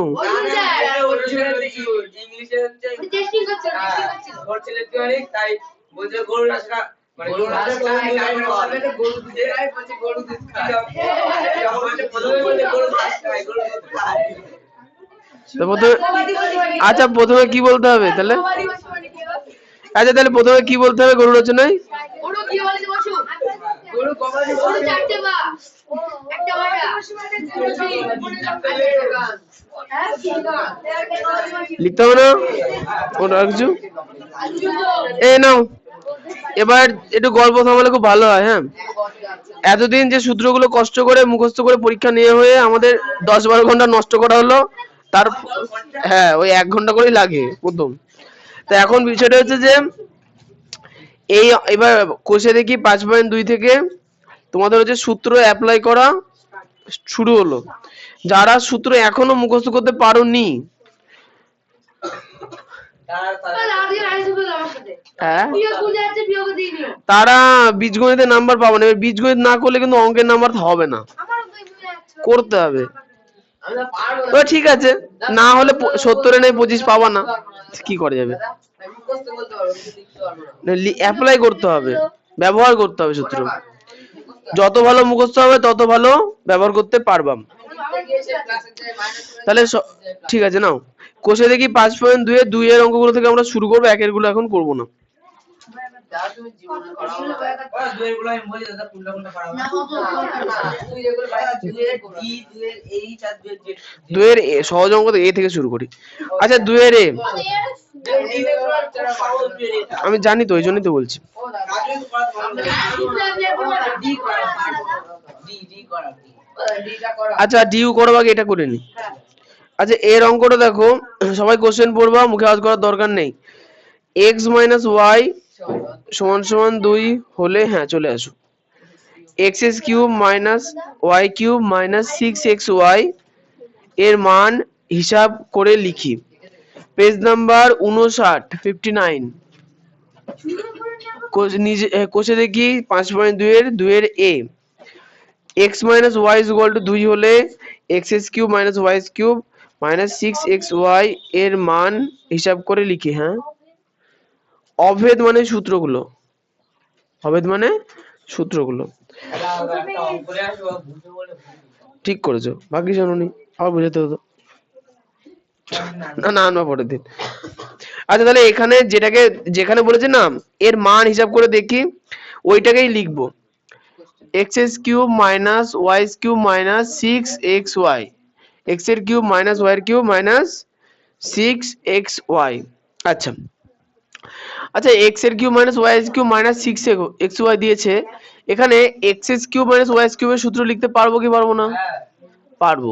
আচ্ছা প্রথমে কি বলতে হবে তাহলে? আচ্ছা তাহলে প্রথমে কি বলতে হবে গরু রচনায়? লিখতে হবে না ওটা কিছু? এই নাও এবার একটু গল্প থামালে খুব ভালো হয়। হ্যাঁ, এতদিন যে সূত্রগুলো কষ্ট করে মুখস্থ করে পরীক্ষা নিয়ে হয়ে আমাদের 10-12 ঘন্টা নষ্ট করা হলো, তার হ্যাঁ ওই 1 ঘন্টা করেই লাগে প্রথম। তো এখন বিষয়টা হচ্ছে যে এই এবার কোষে দেখি 5.2 থেকে তোমাদের হচ্ছে সূত্র অ্যাপ্লাই করা শুরু হলো। যারা সূত্র এখনো মুখস্থ করতে পারোনি, তারা বীজগণিতের নাম্বার পাবো না। বীজগণিত না করলে কিন্তু অঙ্কের নাম্বার হবে না, করতে হবে। ঠিক আছে, না হলে 70-এ নেই 25 পাবা না, কি করা যাবে? অ্যাপ্লাই করতে হবে, ব্যবহার করতে হবে সূত্র। যত ভালো মুখস্থ হবে তত ভালো ব্যবহার করতে পারবাম। তাহলে ঠিক আছে নাও কোষে দেখি 5.2 2 এর অঙ্কগুলো থেকে আমরা শুরু করবো, 1 এর গুলো এখন করবো না। দুয়ের সহজ অঙ্ক এ থেকে শুরু করি। আচ্ছা 2 এর এ আমি জানি তো, ওই জন্যই তো বলছি। আচ্ছা ডিউ করো আগে, এটা করে নি। আচ্ছা এর অঙ্কটা দেখো, সবাই কোশ্চেন পড়বা, মুখে আওয়াজ করার দরকার নেই। x - y = 2 হলে হ্যাঁ চলে আসো। x³ - y³ - 6xy এর মান হিসাব করে লিখি। পেজ নাম্বার 59 কোষে দেখি 5.2 এর 2 এর a x - y = 2 হলে x³ - y³ - 6xy এর মান হিসাব করে লিখি। হ্যাঁ, অভেদ মানে সূত্রগুলো, অভেদ মানে সূত্রগুলো ঠিক করেছো, বাকি জানোনি, আবার বুঝাতে হতো না পরের দিন। আচ্ছা তাহলে এখানে যেখানে বলেছে না এর মান হিসাব করে দেখি, ওইটাকেই লিখবো। x³ - y³ - 6xy, x³ - y³ - 6xy। আচ্ছা x³ - y³ - 6xy দিয়েছে, এখানে x³ - y³ এর সূত্র লিখতে পারবো কি পারবো না? পারবো।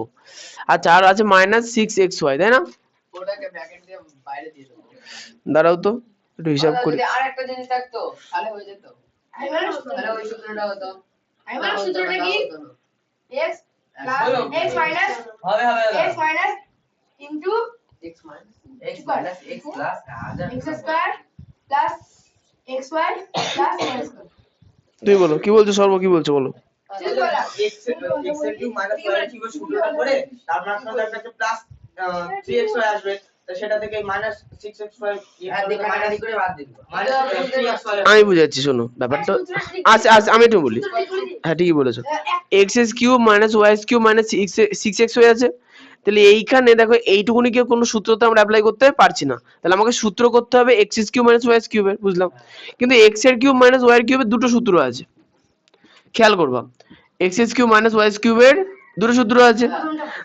আচ্ছা আর আছে -6xy, তাই না? ওটাকে ব্র্যাকেট দিয়ে বাইরে দিয়ে দেবো। দাঁড়াও তো একটু হিসাব করি। যদি আরেকটা জিনিস থাকতো তাহলে হয়ে যেত, তাহলে ওই সূত্রটা হতো। আমার সূত্রটা কি? x minus into x minus x plus x square plus xy plus y square। তুমি বলো কি বলছো, সর্ব কি বলছো বলো? x cube minus y cube সূত্রটা করে তার মাঝখানে একটা প্লাস 3xy আসবে, তো সেটা থেকে মাইনাস 6xy মাইনাস করে বাদ দিই। আমি বুঝাচ্ছি, শোনো ব্যাপারটা। আচ্ছা আমি একটু বলি। হ্যাঁ ঠিকই বলেছো, x³ - y³ - 6xy আছে, তাহলে এইখানে দেখো এইটুকুনি কি কোনো সূত্রতে আমরা অ্যাপ্লাই করতে পারছি না, তাহলে আমাকে সূত্র করতে হবে এক্স কিউব মাইনাস ওয়াই কিউবের, বুঝলাম। কিন্তু এক্স এর কিউব মাইনাস ওয়াই কিউবের দুটো সূত্র আছে, খেয়াল করবা, এক্স কিউব মাইনাস ওয়াই কিউবের দুটো সূত্র আছে।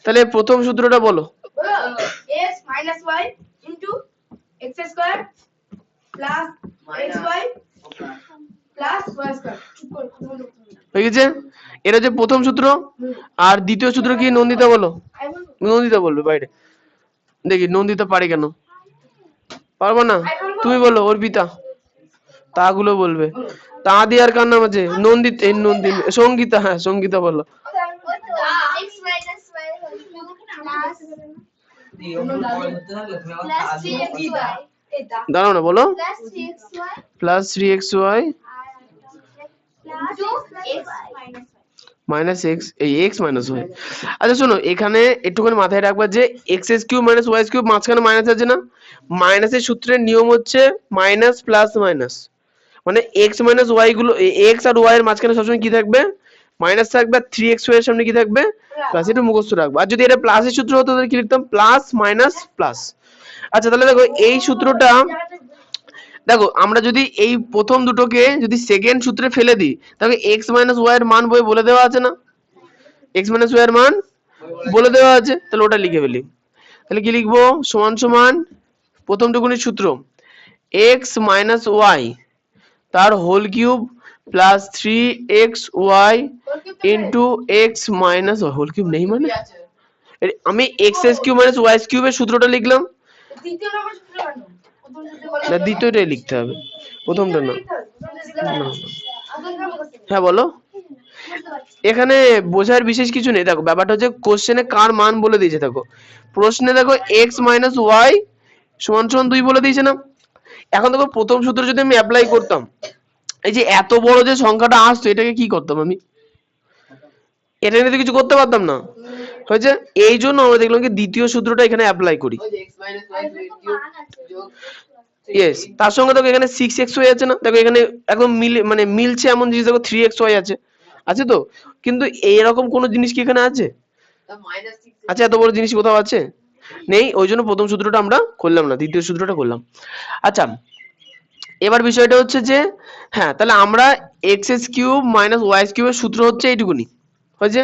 তাহলে প্রথম সূত্রটা বলো। x minus y into x square plus xy plus y square। হয়ে গেছে, এটা হচ্ছে প্রথম সূত্র। আর দ্বিতীয় সূত্র কি নন্দিতা বলো, নন্দিতা বলবে বাইরে, দেখি নন্দিতা পারে কেন, পারবো না, তুমি বলো অর্পিতা, তাগুলো বলবে, তা দিয়ে আর কার নাম আছে, নন্দিত, এই নন্দিন, সঙ্গীতা, হ্যাঁ সঙ্গীতা বলো। x minus y whole cube plus plus 3xy দাঁড়াও না, বলো plus 3xy plus 3xy plus x minus y। Minus x, এই এক্স মাইনাস ওয়াই। আচ্ছা শোনো, এখানে একটুখানি মাথায় রাখবা যে x S cube minus y cube মাঝখানে মাইনাস আছে না, মাইনাসের সূত্রের নিয়ম হচ্ছে মাইনাস প্লাস মাইনাস, মানে এক্স মাইনাস ওয়াই গুলো, এক্স আর ওয়াই এর মাঝখানে সবসময় কি থাকবে, মাইনাস থাকবে, আর 3xy এর সামনে কি থাকবে, প্লাস। এটা মুখস্থ রাখবো। আর যদি এটা প্লাসের সূত্র হতো তাহলে কি লিখতাম, প্লাস মাইনাস প্লাস। আচ্ছা তাহলে দেখো এই সূত্রটা, দেখো আমরা যদি এই প্রথম দুটোকে যদি সেকেন্ড সূত্রে ফেলে দিই, তাহলে এক্স মাইনাস ওয়াই এর মান বই বলে দেওয়া আছে না, এক্স মাইনাস ওয়াই এর মান বলে দেওয়া আছে, তাহলে ওটা লিখে ফেলি। তাহলে কি লিখবো, সমান সমান প্রথম টুকুনির সূত্র এক্স মাইনাস ওয়াই তার whole cube plus 3xy into x minus whole cube নেই, মানে আমি x S cube minus y কিউবের সূত্রটা লিখলাম, দ্বিতীয় নম্বর সূত্র কেন? প্রথম সূত্র বলা না দ্বিতীয়টাই লিখতে হবে, প্রথমটা না। হ্যাঁ বলো, এখানে বোঝার বিশেষ কিছু নেই। দেখো ব্যাপারটা হচ্ছে কোশ্চেনে কার মান বলে দিয়েছে, দেখো প্রশ্নে দেখো এক্স মাইনাস ওয়াই সমান সমান 2 বলে দিয়েছে না। এখন দেখো প্রথম সূত্র যদি আমি অ্যাপ্লাই করতাম, এই যে এত বড় যে সংখ্যাটা আসতো এটাকে কি করতাম আমি, এটা নিয়ে তো কিছু করতে পারতাম না, হয়েছে। এই জন্য আমরা দেখলাম কি দ্বিতীয় সূত্রটা এখানে অ্যাপ্লাই করি। ওই যে x minus y কিউব যোগ ইয়েস, তার সঙ্গে দেখো এখানে 6xy আছে না, দেখো এখানে একদম মিলে মানে মিলছে এমন জিনিস, দেখো 3xy আছে, আছে তো, কিন্তু এইরকম কোন জিনিস কি এখানে আছে, তা minus 6 আচ্ছা এত বড় জিনিস কোথাও আছে, নেই। ওই জন্য প্রথম সূত্রটা আমরা করলাম না, দ্বিতীয় সূত্রটা করলাম। আচ্ছা এবার বিষয়টা হচ্ছে যে, হ্যাঁ তাহলে আমরা x S cube minus y কিউবের সূত্র হচ্ছে এইটুকুনি, হয়েছে।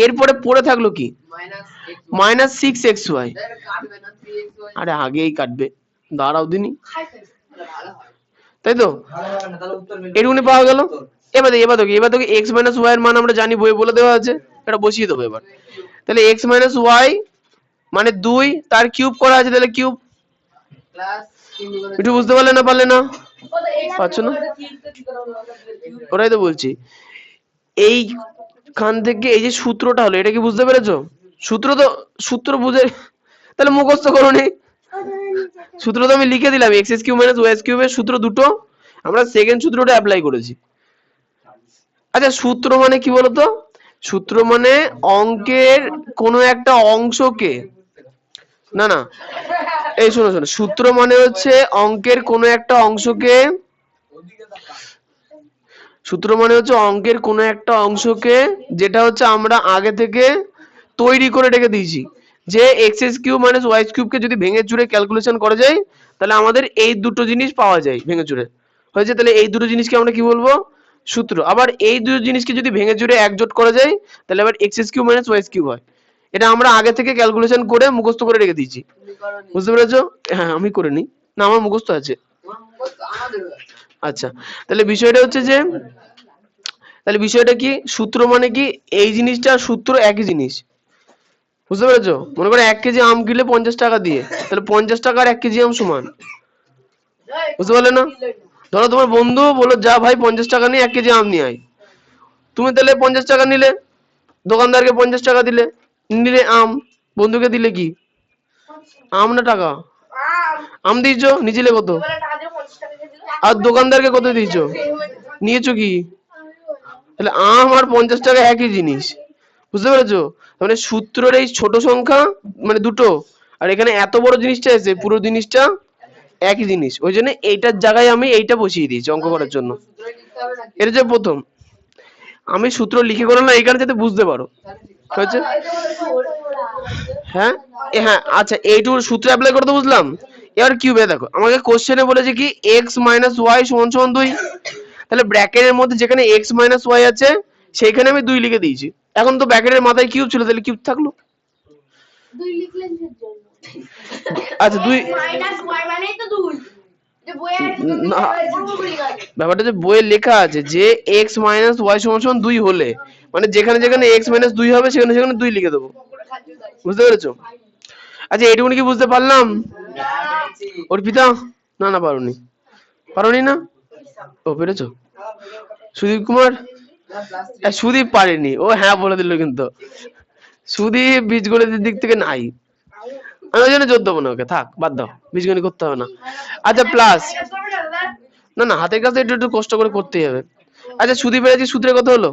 এরপরে পড়ে থাকলো কি, minus x মাইনাস 6xy, এটা কাটবে না 3xy, আরে আগেই কাটবে, দাঁড়াও দিনই, তাহলে ভালো হয়। তাই তো, এটুকুনি পাওয়া গেল। এবার দেখো এক্স মাইনাস ওয়াই এর মান আমরা জানি, বইয়ে বলে দেওয়া আছে, এটা বসিয়ে দেবো এবার। তাহলে এক্স মাইনাস ওয়াই মানে 2, তার কিউব করা আছে, তাহলে কিউব, প্লাস 3 দুগুণে একটু বুঝতে পারলে না পারলে না, পারছো না, ওটাই তো বলছি। এইখান থেকে এই যে সূত্রটা হলো, এটা কি বুঝতে পেরেছো, সূত্র বুঝে তাহলে মুখস্থ করো নি, সূত্র তো আমি লিখে দিলাম, এক্স কিউব মাইনাস ওয়াই কিউবের সূত্র দুটো, আমরা সেকেন্ড সূত্রটা অ্যাপ্লাই করেছি। আচ্ছা সূত্র মানে কি বলতো, সূত্র মানে অঙ্কের কোনো একটা অংশকে, না না এই শোনো শোনো, সূত্র মানে হচ্ছে অঙ্কের কোনো একটা অংশকে, সূত্র মানে হচ্ছে অঙ্কের কোনো একটা অংশকে যেটা হচ্ছে আমরা আগে থেকে তৈরি করে রেখে দিয়েছি, যে x S cube minus Y কিউবকে যদি ভেঙে চুরে ক্যালকুলেশন করা যায়, তাহলে আমাদের এই দুটো জিনিস পাওয়া যায় ভেঙে চুরে, হয়েছে। তাহলে এই দুটো জিনিসকে আমরা কি বলবো, সূত্র। আবার এই দুটো জিনিসকে যদি ভেঙে চুরে একজোট করা যায়, তাহলে আবার x S cube minus y cube হয়। এটা আমরা আগে থেকে ক্যালকুলেশন করে মুখস্থ করে রেখে দিয়েছি, তুমি করনি, বুঝতে পেরেছো? হ্যাঁ আমি করে নি, না আমার মুখস্থ আছে। তোমার মুখস্থ আমাদের আছে। আচ্ছা তাহলে বিষয়টা হচ্ছে যে, তাহলে বিষয়টা কি, সূত্র মানে কি, এই জিনিসটা সূত্র একই জিনিস, বুঝতে পেরেছো? মনে করো 1 কেজি আম কিনলে 50 টাকা দিয়ে, তাহলে 50 টাকা আর 1 কেজি আম সমান, বুঝতে পারলে না? ধরো তোমার বন্ধু বলো যা ভাই 50 টাকা নিয়ে 1 কেজি আম নিয়ে আয়, তুমি তাহলে 50 টাকা নিলে, দোকানদারকে 50 টাকা দিলে, নিলে আম, বন্ধুকে দিলে কি আম না টাকা, আম দিয়েছো, নিছিলে কত, আর দোকানদারকে কত দিয়েছো, নিয়েছো কি, তাহলে আম আর 50 টাকা একই জিনিস, বুঝতে পেরেছো? মানে সূত্রের এই ছোট সংখ্যা মানে দুটো, আর এখানে এত বড় জিনিসটা আছে, পুরো জিনিসটা একই জিনিস, ওই জন্য এইটার জায়গায় আমি এইটা বসিয়ে দিয়েছি অঙ্ক করার জন্য। সূত্রই লিখতে হবে নাকি? এটা যে প্রথম আমি সূত্র লিখে করলাম না, এইখানে যাতে বুঝতে পারো, তাহলে ঠিক। হয়েছে। হ্যাঁ হ্যাঁ আচ্ছা এইটুকু সূত্র অ্যাপ্লাই করতে বুঝলাম। এবার কিউবে দেখো আমাকে কোশ্চেনে বলেছে কি x মাইনাস ওয়াই সমান সমান 2, তাহলে ব্র্যাকেটের মধ্যে যেখানে x মাইনাস ওয়াই আছে সেইখানে আমি 2 লিখে দিয়েছি। এখন তো ব্র্যাকেটের মাথায় কিউব ছিল, তাহলে কিউব থাকলো। 2 লিখলেন যে জন্য আচ্ছা 2 মাইনাস ওয়াই মানেই তো 2 যে বইয়ে আছে তো না। পুরোপুরি কাজ ব্যাপারটা যে বইয়ে লেখা আছে যে x মাইনাস ওয়াই সমান সমান 2 হলে মানে যেখানে যেখানে x মাইনাস 2 হবে সেখানে সেখানে 2 লিখে দেবো, বুঝতে পেরেছো? আচ্ছা এইটুকুনি কি বুঝতে পারলাম অর্পিতা? না না পারোনি, পারোনি না? ও পেরেছো? সুদীপ কুমার? সুদীপ পারেনি, ও হ্যাঁ বলে দিল কিন্তু। সুদীপ বীজগণিতের দিক থেকে নাই, আমি ওই জন্য জোর দেবো না ওকে, থাক বাদ দাও, বীজগণিত করতে হবে না। আচ্ছা প্লাস না না হাতের কাছে একটু একটু কষ্ট করে করতেই হবে। আচ্ছা সুদীপের আজকে সূত্রে কত হলো?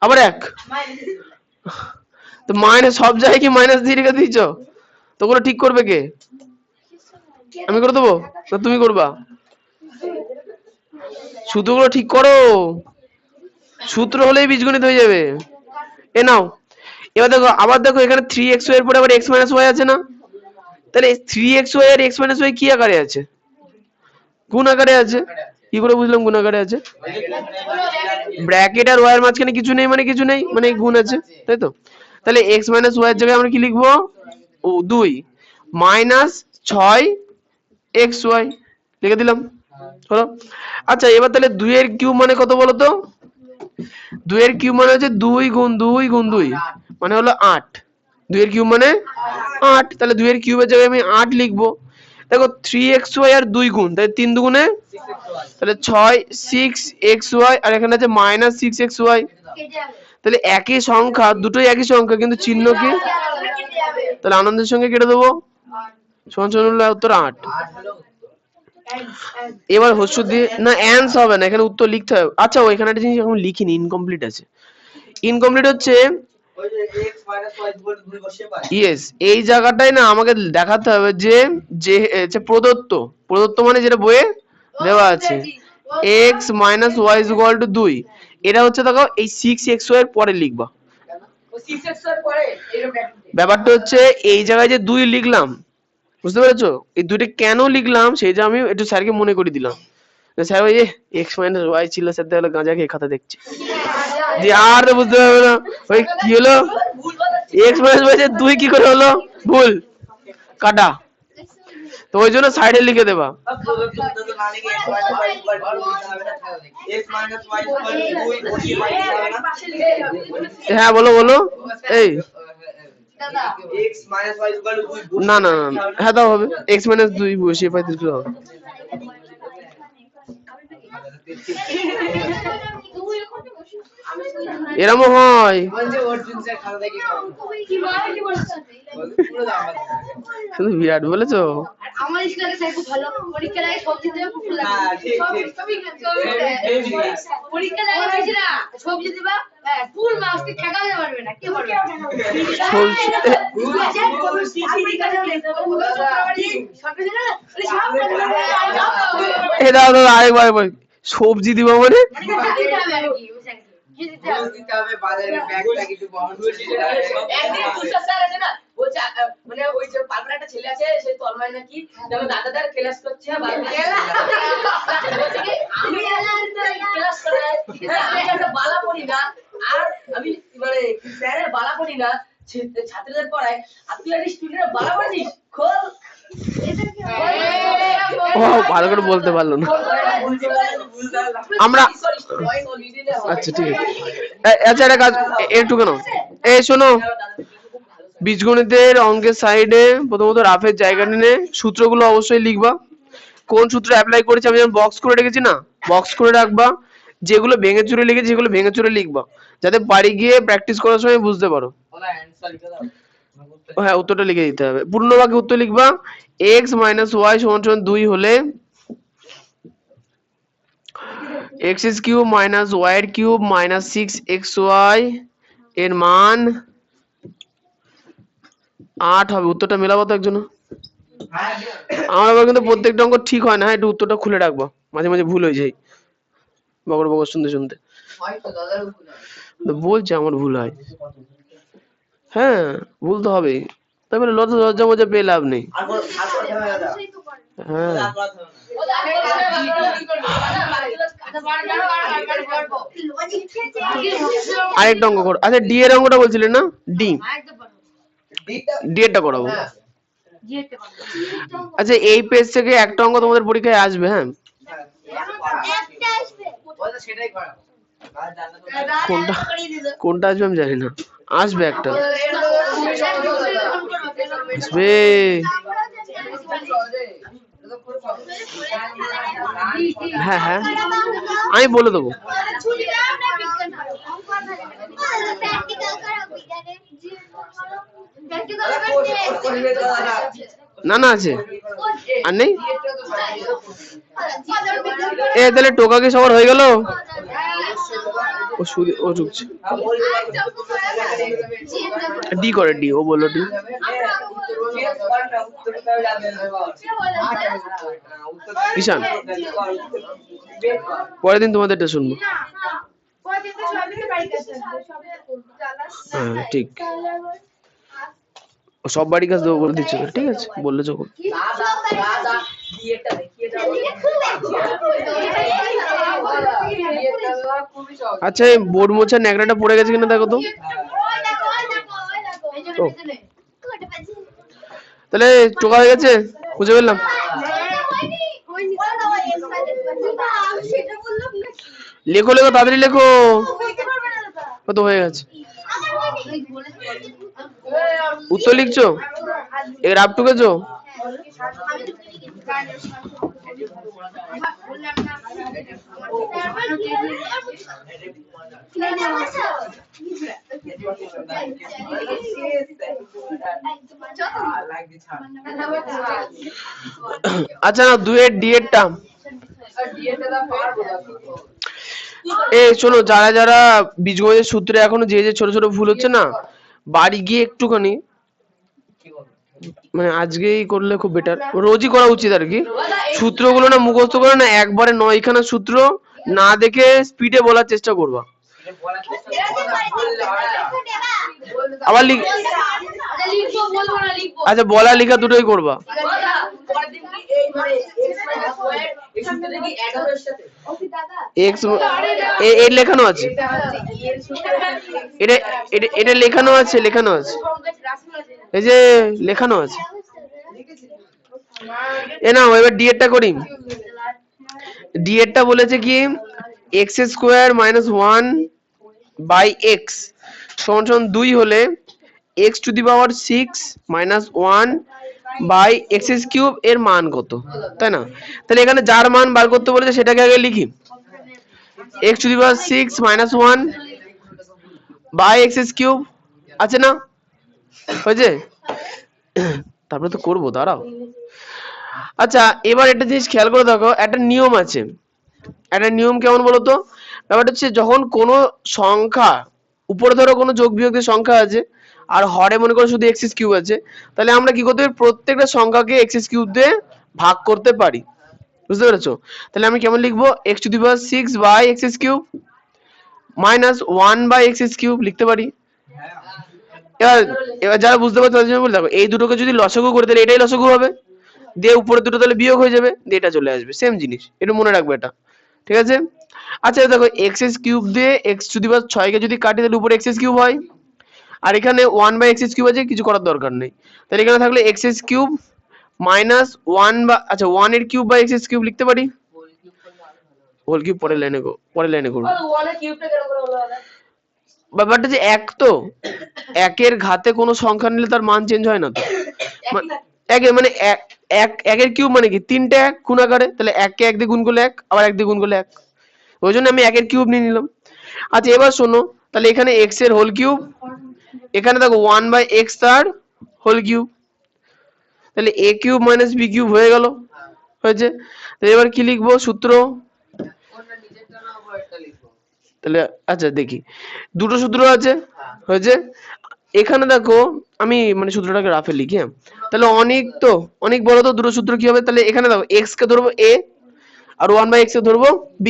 আবার 1, তো মাইনাস সব জায়গায় কি মাইনাস দিয়ে রেখে দিয়েছো? তো ওগুলো ঠিক করবে কে? আমি করে দেবো না তুমি করবা? সূত্রগুলো ঠিক করো, সূত্র হলেই বীজগণিত হয়ে যাবে। এ নাও এবার দেখো, আবার দেখো এখানে 3xy এর পরে আবার x মাইনাস ওয়াই আছে না, তাহলে 3xy আর x মাইনাস ওয়াই কি আকারে আছে? গুণ আকারে আছে। কি করে বুঝলাম গুণ আকারে আছে? ব্র্যাকেট আর ওয়াই এর মাঝখানে কিছু নেই মানে কিছু নেই মানে গুণ আছে, তাই তো? তাহলে x মাইনাস ওয়াই এর জায়গায় আমরা কি লিখবো? ও 2 মাইনাস 6xy লিখে দিলাম, হলো। আচ্ছা এবার তাহলে 2 এর কিউব মানে কত বলো তো? 2 এর কিউব মানে হচ্ছে 2 গুণ 2 গুণ 2 মানে হলো 8। 2 এর কিউব মানে 8, তাহলে 2 এর কিউবের জায়গায় আমি 8 লিখবো। দেখো 3xy আর 2 গুণ, তাহলে 3 দুগুণে তাহলে 6 6xy আর এখানে আছে মাইনাস 6xy, তাহলে একই সংখ্যা, দুটোই একই সংখ্যা কিন্তু চিহ্ন কি? তাহলে আনন্দের সঙ্গে কেটে দেবো, সমান সমান হলো উত্তর 8। এবার হস্য দিয়ে না অ্যান্স হবে না, এখানে উত্তর লিখতে হবে। আচ্ছা ওইখানে একটা জিনিস এখন লিখিনি, ইনকমপ্লিট আছে। ইনকমপ্লিট হচ্ছে ইয়েস, এই জায়গাটায় না আমাকে দেখাতে হবে যে যে প্রদত্ত, প্রদত্ত মানে যেটা বইয়ে দেওয়া আছে x minus y is equal to 2, এটা হচ্ছে দেখো এই 6xy এর পরে লিখবা। ব্যাপারটা হচ্ছে এই জায়গায় যে 2 লিখলাম, বুঝতে পেরেছো? এই 2টা কেন লিখলাম সেটা আমি একটু স্যারকে মনে করে দিলাম। স্যার ওই x মাইনাস ওয়াই ছিল, স্যার তাহলে গাঁজা খেয়ে খাতা দেখছি যে আর বুঝতে পারবে না ওই কি হলো x মাইনাস ওয়াই 2 কি করে হলো, ভুল কাটা, তো ওই জন্য সাইডে লিখে দেবা। হ্যাঁ বলো বলো এই না না না হ্যাঁ তাও হবে, x মাইনাস 2 বসিয়ে পাই দিলে হবে। এরকম হয় শুধু বিরাট বলেছো। আমার স্কুলে স্যার খুব ভালো, পরীক্ষার আগে সবজি দেবে খুব লাগে পরীক্ষার আগে হয়েছে না সবজি দিবা ফুল মার্কস কি ঠেকাতে পারবে না, কি পারবে এ দাও দাও আরেকবার সবজি দিবা মানে দিতে হবে বাজারে ব্যাগটা কিছু বহন করতে হবে। একদিন তুষার স্যার আছে না বলছে মানে ওই যে পালপাড়া একটা ছেলে আছে সেই তন্ময় নাকি যেন দাদাদার ক্লাস করছে আমি ক্লাস করে আমি একটা বালা পড়ি না আর আমি মানে স্যারের বালা পড়ি না ছাত্রদের পড়ায় আর তুই একটা স্টুডেন্টের বালা পড়িস খোল ও ভালো করে বলতে পারলো না আমরা। আচ্ছা ঠিক আছে, আচ্ছা একটা কাজ একটু কেন এই শোনো, বীজগণিতের অঙ্কের সাইডে প্রথমত রাফের জায়গা নিয়ে সূত্রগুলো অবশ্যই লিখবা। কোন সূত্র অ্যাপ্লাই করেছি আমি যেমন বক্স করে রেখেছি না, বক্স করে রাখবা। যেগুলো ভেঙে চুরে লিখেছি সেগুলো ভেঙে চুরে লিখবা, যাতে বাড়ি গিয়ে প্র্যাকটিস করার সময় বুঝতে পারো। হ্যাঁ উত্তরটা লিখে দিতে হবে, পূর্ণ বাক্যে উত্তর লিখবা। x মাইনাস ওয়াই সমান সমান 2 হলে x is cube minus y এর কিউব মাইনাস 6xy এর মান 8 হবে। উত্তরটা মেলাবো তো একজন? আমার আবার কিন্তু প্রত্যেকটা অঙ্ক ঠিক হয় না, একটু উত্তরটা খুলে রাখবো, মাঝে মাঝে ভুল হয়ে যায় বকর বকর শুনতে শুনতে। হয়তো দাদার ভুল হয়। বলছে আমার ভুল হয়। হ্যাঁ ভুল তো হবেই, তারপরে লজ্জা মজা পেয়ে লাভ নেই। আর করতে হবে দাদা। হ্যাঁ আরেকটা অঙ্ক কর। আচ্ছা ডি এর অঙ্কটা বলছিলেন না, ডি ডি এরটা করাবো। আচ্ছা এই পেজ থেকে একটা অঙ্ক তোমাদের পরীক্ষায় আসবে। হ্যাঁ সেটাই করাবো। কোনটা কোনটা আসবে আমি জানি না, আসবে একটা আসবে। হ্যাঁ হ্যাঁ আমি বলে দেবো। না না আছে আর নেই। এ তাহলে টোকা কি সবার হয়ে গেল? ও ঢুকছে ডি করে, ডি ও বললো ডি। ঈশান পরের দিন তোমাদেরটা শুনবো। হ্যাঁ ঠিক, সব বাড়ির কাজ দেবো বলে দিচ্ছ, ঠিক আছে বললে যখন। আচ্ছা এই বোর্ড মোছা ন্যাকড়াটা পড়ে গেছে কিনা দেখো তো। তাহলে টোকা হয়ে গেছে, বুঝে ফেললাম। লেখো লেখো তাড়াতাড়ি লেখো, কত হয়ে গেছে। উত্তর লিখছো, এর আপ টুকেছো। আচ্ছা না দুয়ের ডি এরটা এই শোনো, যারা যারা বীজগণিতের সূত্রে এখনো যে যে ছোট ছোট ভুল হচ্ছে না, বাড়ি গিয়ে একটুখানি মানে আজকেই করলে খুব বেটার, রোজই করা উচিত আর কি। সূত্রগুলো না মুখস্থ করে না, একবারে 9খানা সূত্র না দেখে স্পিডে বলার চেষ্টা করবা। আবার আচ্ছা বলা লেখা দুটোই করবা। এক্স এর লেখানো আছে, এটা এটা লেখানো আছে, লেখানো আছে, এই যে লেখানো আছে। এ না এবার ডি এরটা করি। ডি এরটা বলেছে কি x square minus 1 by x সমান সমান 2 হলে x to the power 6 minus 1 by x cube এর মান কত, তাই না? তাহলে এখানে যার মান বার করতে বলেছে সেটাকে আগে লিখি, x to the power 6 minus 1 by x cube আছে না, হয়েছে? তারপরে তো করবো, দাঁড়াও। আচ্ছা এবার একটা জিনিস খেয়াল করে দেখো, একটা নিয়ম আছে। একটা নিয়ম কেমন বলো তো? ব্যাপারটা হচ্ছে যখন কোনো সংখ্যা উপরে ধরো কোনো যোগ বিয়োগের সংখ্যা আছে আর হরে মনে করো শুধু এক্স কিউব আছে, তাহলে আমরা কি করতে পারি, প্রত্যেকটা সংখ্যাকে এক্স কিউব দিয়ে ভাগ করতে পারি, বুঝতে পেরেছো? তাহলে আমি কেমন লিখবো, x to the power 6 by x cube minus 1 by x cube লিখতে পারি। এবার যারা বুঝতে পারছো তাদের জন্য বলে দেখো, এই দুটোকে যদি লসাগু করে তাহলে এটাই লসাগু হবে, দিয়ে উপরে দুটো তাহলে বিয়োগ হয়ে যাবে, দিয়ে এটা চলে আসবে, সেম জিনিস, এটা মনে রাখবে এটা, ঠিক আছে? আচ্ছা দেখো এক্স কিউব দিয়ে এক্স টু দি পাওয়ার 6 কে যদি কাটি তাহলে উপরে এক্স কিউব হয়, আর এখানে 1 বাই এক্স কিউব আছে, কিছু করার দরকার নেই। তাহলে এখানে থাকলে এক্স কিউব মাইনাস 1 বা আচ্ছা 1 এর কিউব বাই এক্স কিউব লিখতে পারি। হোল কিউব পরের লাইনে করব। ব্যাপারটা যে এক, তো একের ঘাতে কোনো সংখ্যা নিলে তার মান চেঞ্জ হয় না তো, একের মানে একের কিউব মানে কি 3টে এক গুণ আকারে, তাহলে 1 কে 1 দিয়ে গুণ করলে 1, আবার 1 দিয়ে গুণ করলে 1, ওই জন্য আমি একের কিউব নিয়ে নিলাম। আচ্ছা এবার শোনো, তাহলে এখানে x এর হোল কিউব, এখানে দেখো 1 বাই এক্স তার হোল কিউব, তাহলে a cube minus b cube হয়ে গেল, হয়েছে? তাহলে এবার কি লিখবো সূত্র, তাহলে আচ্ছা দেখি দুটো সূত্র আছে, হয়েছে? এখানে দেখো আমি মানে সূত্রটাকে রাফে লিখি, তাহলে অনেক বড় তো দুটো সূত্র কি হবে, তাহলে এখানে দেখো x কে ধরবো a আর 1 বাই x কে ধরবো b,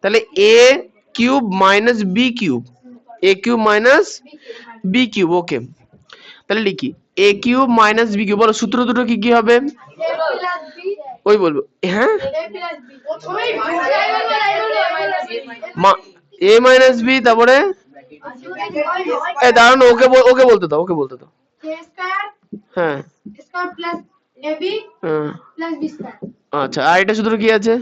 তাহলে a cube minus b cube, a cube minus b cube, okay তাহলে লিখি a cube minus b cube. বলো সূত্র দুটো কি কি হবে? ওই বলবো হ্যাঁ, a মাইনাস b, তারপরে দাঁড়ানো, ওকে বলতে দাও, ওকে বলতে দাও। হ্যাঁ হ্যাঁ, আচ্ছা, আর এটা সূত্র কি আছে?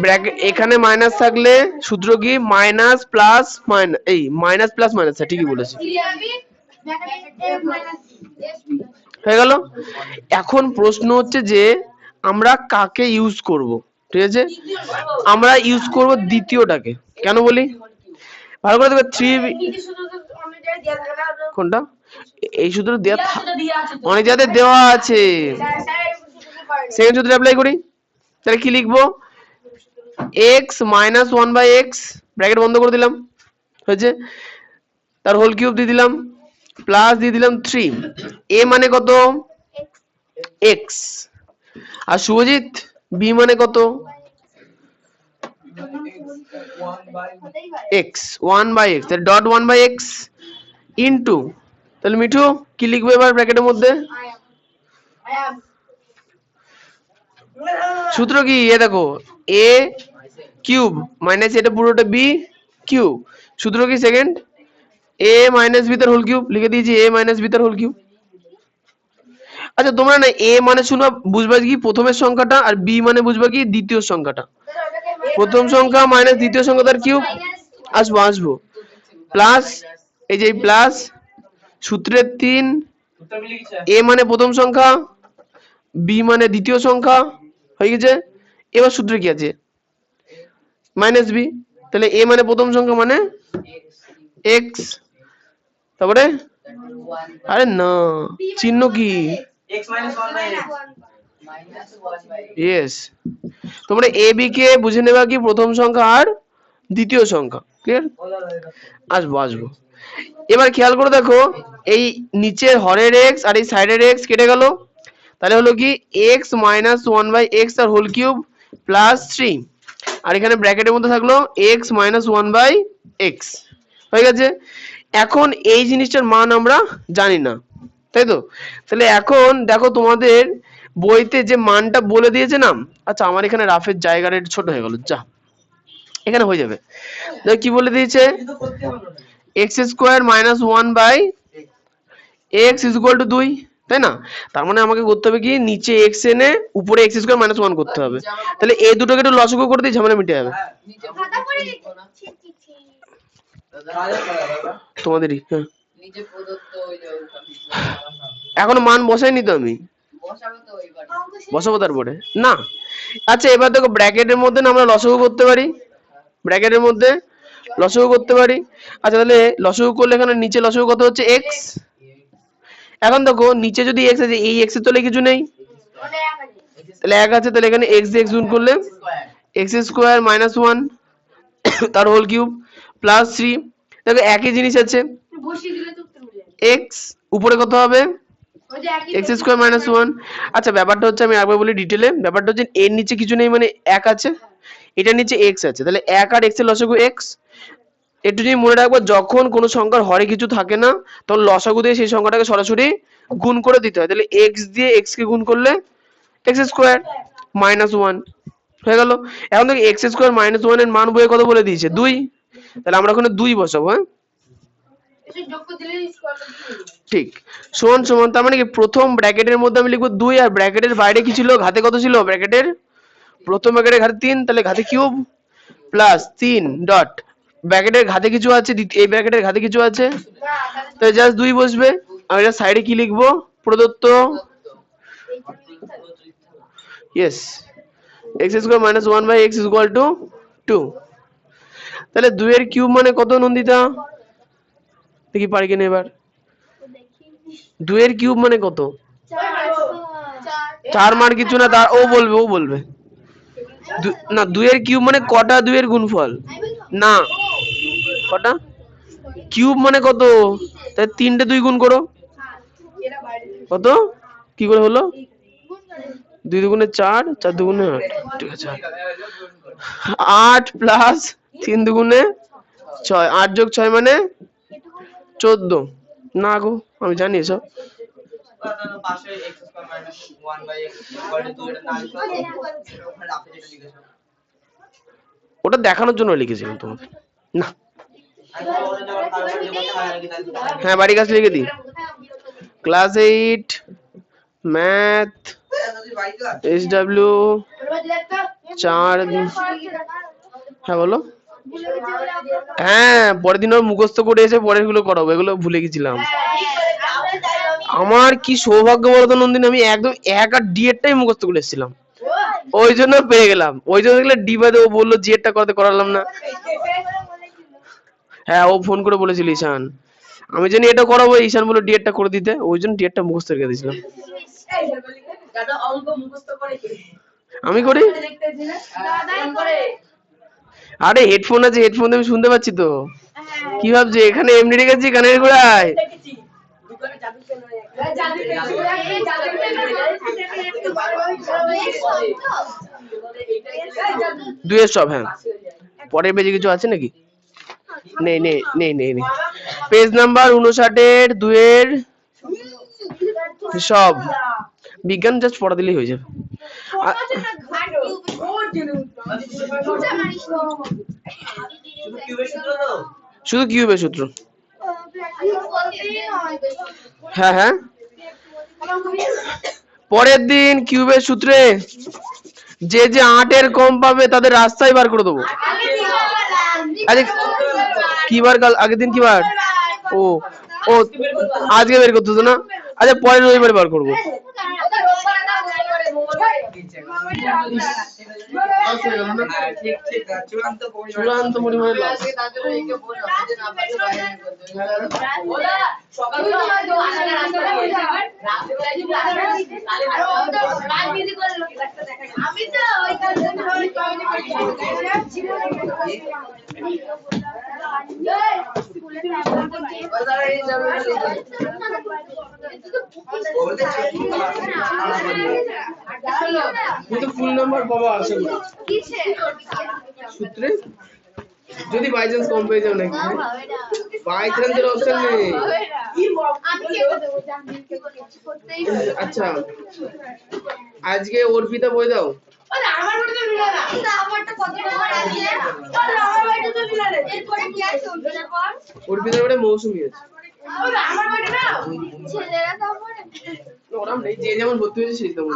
ব্র্যাকেট এখানে মাইনাস থাকলে সূত্র কি? মাইনাস প্লাস মাইনাস, এই মাইনাস প্লাস মাইনাস, ঠিকই বলেছি, হয়ে গেল। এখন প্রশ্ন হচ্ছে যে আমরা কাকে ইউজ করব, ঠিক আছে? আমরা ইউজ করব দ্বিতীয়টাকে। কেন বলি? ভালো করে দেখো, 3 কোনটা? এই সূত্র দেওয়া অনেক জায়গাতে দেওয়া আছে। সেকেন্ড সূত্র অ্যাপ্লাই করি, তাহলে কি লিখবো? x মাইনাস 1/x, ব্র্যাকেট বন্ধ করে দিলাম, হয়েছে, তার হোল কিউব দিয়ে দিলাম, প্লাস দিয়ে দিলাম 3, a মানে কত? x। আর শুভজিৎ b মানে কত? x, 1/x, তাহলে ডট 1/x ইনটু, তাহলে মিঠু কি লিখবে এবার ব্র্যাকেটের মধ্যে? সূত্র কি? এ দেখো, a কিউব মাইনাস এটা পুরোটা b কিউব, সূত্র কি? সেকেন্ড a মাইনাস b তার হোল কিউব, লিখে দিয়েছি a মাইনাস b তার হোল কিউব। আচ্ছা তোমরা না a মানে শুনো বুঝবা কি প্রথমের সংখ্যাটা, আর b মানে বুঝবা কি দ্বিতীয় সংখ্যাটা। প্রথম সংখ্যা মাইনাস দ্বিতীয় সংখ্যা তার কিউব, আসবো প্লাস, এই যে প্লাস সূত্রের 3, a মানে প্রথম সংখ্যা, b মানে দ্বিতীয় সংখ্যা, হয়ে গেছে। এবার সূত্রে কি আছে? মাইনাস b, তাহলে a মানে প্রথম সংখ্যা মানে x, তারপরে আরে না চিহ্ন কি? ইয়েস, তোমরা a b কে বুঝে নেবা কি প্রথম সংখ্যা আর দ্বিতীয় সংখ্যা, ক্লিয়ার? আসবো। এবার খেয়াল করে দেখো, এই নিচের হরের x আর এই সাইডের x কেটে গেল, তাহলে হলো কি x মাইনাস 1/x আর হোল কিউব প্লাস 3, আর এখানে ব্র্যাকেটের মধ্যে থাকলো x মাইনাস 1/x, হয়ে গেছে। এখন এই জিনিসটার মান আমরা জানি না, তাই তো? তাহলে এখন দেখো তোমাদের বইতে যে মানটা বলে দিয়েছে না, আচ্ছা আমার এখানে রাফের জায়গাটা একটু ছোট হয়ে গেল, যা এখানে হয়ে যাবে। দেখো কি বলে দিয়েছে? x square minus 1/x is equal to 2, তাই না? তার মানে আমাকে করতে হবে কি নিচে x এনে উপরে x স্কয়ার মাইনাস 1 করতে হবে। তাহলে এই দুটোকে একটু লসাগু করে দিই, ঝামেলা মিটে যাবে। তোমাদেরই হ্যাঁ, এখনো মান বসাইনি তো আমি, বসাবো তারপরে না। আচ্ছা এবার দেখো ব্র্যাকেটের মধ্যে না আমরা লসাগু করতে পারি, ব্র্যাকেটের মধ্যে লসাগু করতে পারি। আচ্ছা তাহলে লসাগু করলে এখানে নিচে লসাগু কত হচ্ছে? x। এখন দেখো নিচে যদি x আছে, এই x এর তলে কিছু নেই, তাহলে 1 আছে, তাহলে এখানে x দিয়ে x গুণ করলে x স্কয়ার মাইনাস 1 তার হোল কিউব প্লাস 3, দেখো একই জিনিস আছে, x উপরে কত হবে? x square minus 1। আচ্ছা ব্যাপারটা হচ্ছে, আমি আরেকবার বলি ডিটেইলে, ব্যাপারটা হচ্ছে এর নিচে কিছু নেই মানে 1 আছে, এটার নিচে x আছে, তাহলে 1 আর x এর লসাগু x। একটু যদি মনে রাখবো, যখন কোনো সংখ্যার হরে কিছু থাকে না তখন লসাগু দিয়ে সেই সংখ্যাটাকে সরাসরি গুণ করে দিতে হয়। তাহলে x দিয়ে x কে গুণ করলে x স্কয়ার মাইনাস 1 হয়ে গেল। এখন দেখো x স্কয়ার মাইনাস 1 এর মান বইয়ে কত বলে দিয়েছে? 2, তাহলে আমরা ওখানে 2 বসাবো। হ্যাঁ ঠিক, সমান সমান, তার মানে কি প্রথম ব্র্যাকেটের মধ্যে আমি লিখবো 2, আর ব্র্যাকেটের বাইরে কি ছিল? ঘাতে কত ছিল? ব্র্যাকেটের প্রথম ব্র্যাকেটের ঘাতে 3, তাহলে ঘাতে কিউব প্লাস 3 ডট ব্র্যাকেটের ঘাতে কিছু আছে, এই ব্র্যাকেটের ঘাতে কিছু আছে, তাহলে জাস্ট 2 বসবে। আর এটা সাইডে কি লিখবো? প্রদত্ত, yes, x square minus 1/x is equal to 2। তাহলে 2 এর কিউব মানে কত নন্দিতা? দেখি পারি কিনা এবার। 2 এর কিউব মানে কত? 4 মান কিছু না, তার ও বলবে না। 2 এর কিউব মানে কটা 2 এর গুণফল না, কটা কিউব মানে কত? তাই 3টে 2 গুণ করো, কত কি করে হলো? 2 দুগুণে 4, 4 দুগুণে 8, ঠিক আছে। 8 প্লাস 3 দুগুণে 6, 8 যোগ 6 মানে 14। না গো, আমি জানি এসব। পাশে x square minus 1 by x square 2 এটা না লিখলে ওখানে আপনি যেটা লিখেছেন ওটা দেখানোর জন্য লিখেছিলাম তোমাকে। না হ্যাঁ, বাড়ি কাজ লিখে দিই। Class 8 math SW 4। হ্যাঁ বলো। হ্যাঁ, পরের দিন ওর মুখস্থ করে এসে পরের গুলো করাবো, এগুলো ভুলে গেছিলাম। আমার কি সৌভাগ্য বলতো নন্দিনী, আমি একদম 1 আর ডি এরটাই মুখস্থ করে এসেছিলাম, ওই জন্য পেয়ে গেলাম। ওই জন্য দেখলে ডি বাদে ও বললো জি এরটা করালাম না। হ্যাঁ, ও ফোন করে বলেছিল ঈশান, আমি জানি এটা করাবো, ঈশান বললো ডি এরটা করে দিতে, ওই জন্য ডি এরটা মুখস্থ রেখে দিয়েছিলাম। আমি করি। আরে হেডফোন আছে, হেডফোন আমি শুনতে পাচ্ছি তো। কি ভাবছি এখানে এমনি রেখেছি কানের গোড়ায়? দুইয়ের সব। হ্যাঁ, পরের পেজে কিছু আছে নাকি? নেই নেই নেই নেই নেই। পেজ নাম্বার 59 দুইয়ের সব। বিজ্ঞান জাস্ট পড়া দিলেই হয়ে যাবে। শুধু কিউবের সূত্র। হ্যাঁ হ্যাঁ, পরের দিন কিউবের সূত্রে যে যে 8 এর কম পাবে তাদের রাস্তায় বার করে দেবো। আরে কি বার? কাল আগের দিন কি বার? ও ও আজকে বের করতে হতো না। আচ্ছা, পরের রবিবার বার করবো। চূড়ান্ত পরিমাণে লস। ফুল নাম্বার বাবা আসে সূত্রে, যদি বাই চান্স কম পেয়ে যাও নাকি? বাই চান্সের অপশন নেই। আচ্ছা, আজকে অর্পিতা বই দাও। অর্পিতার বইটা মৌসুমী আছে। ওরাম নেই, যে যেমন ভর্তি হয়েছে সেই তেমন।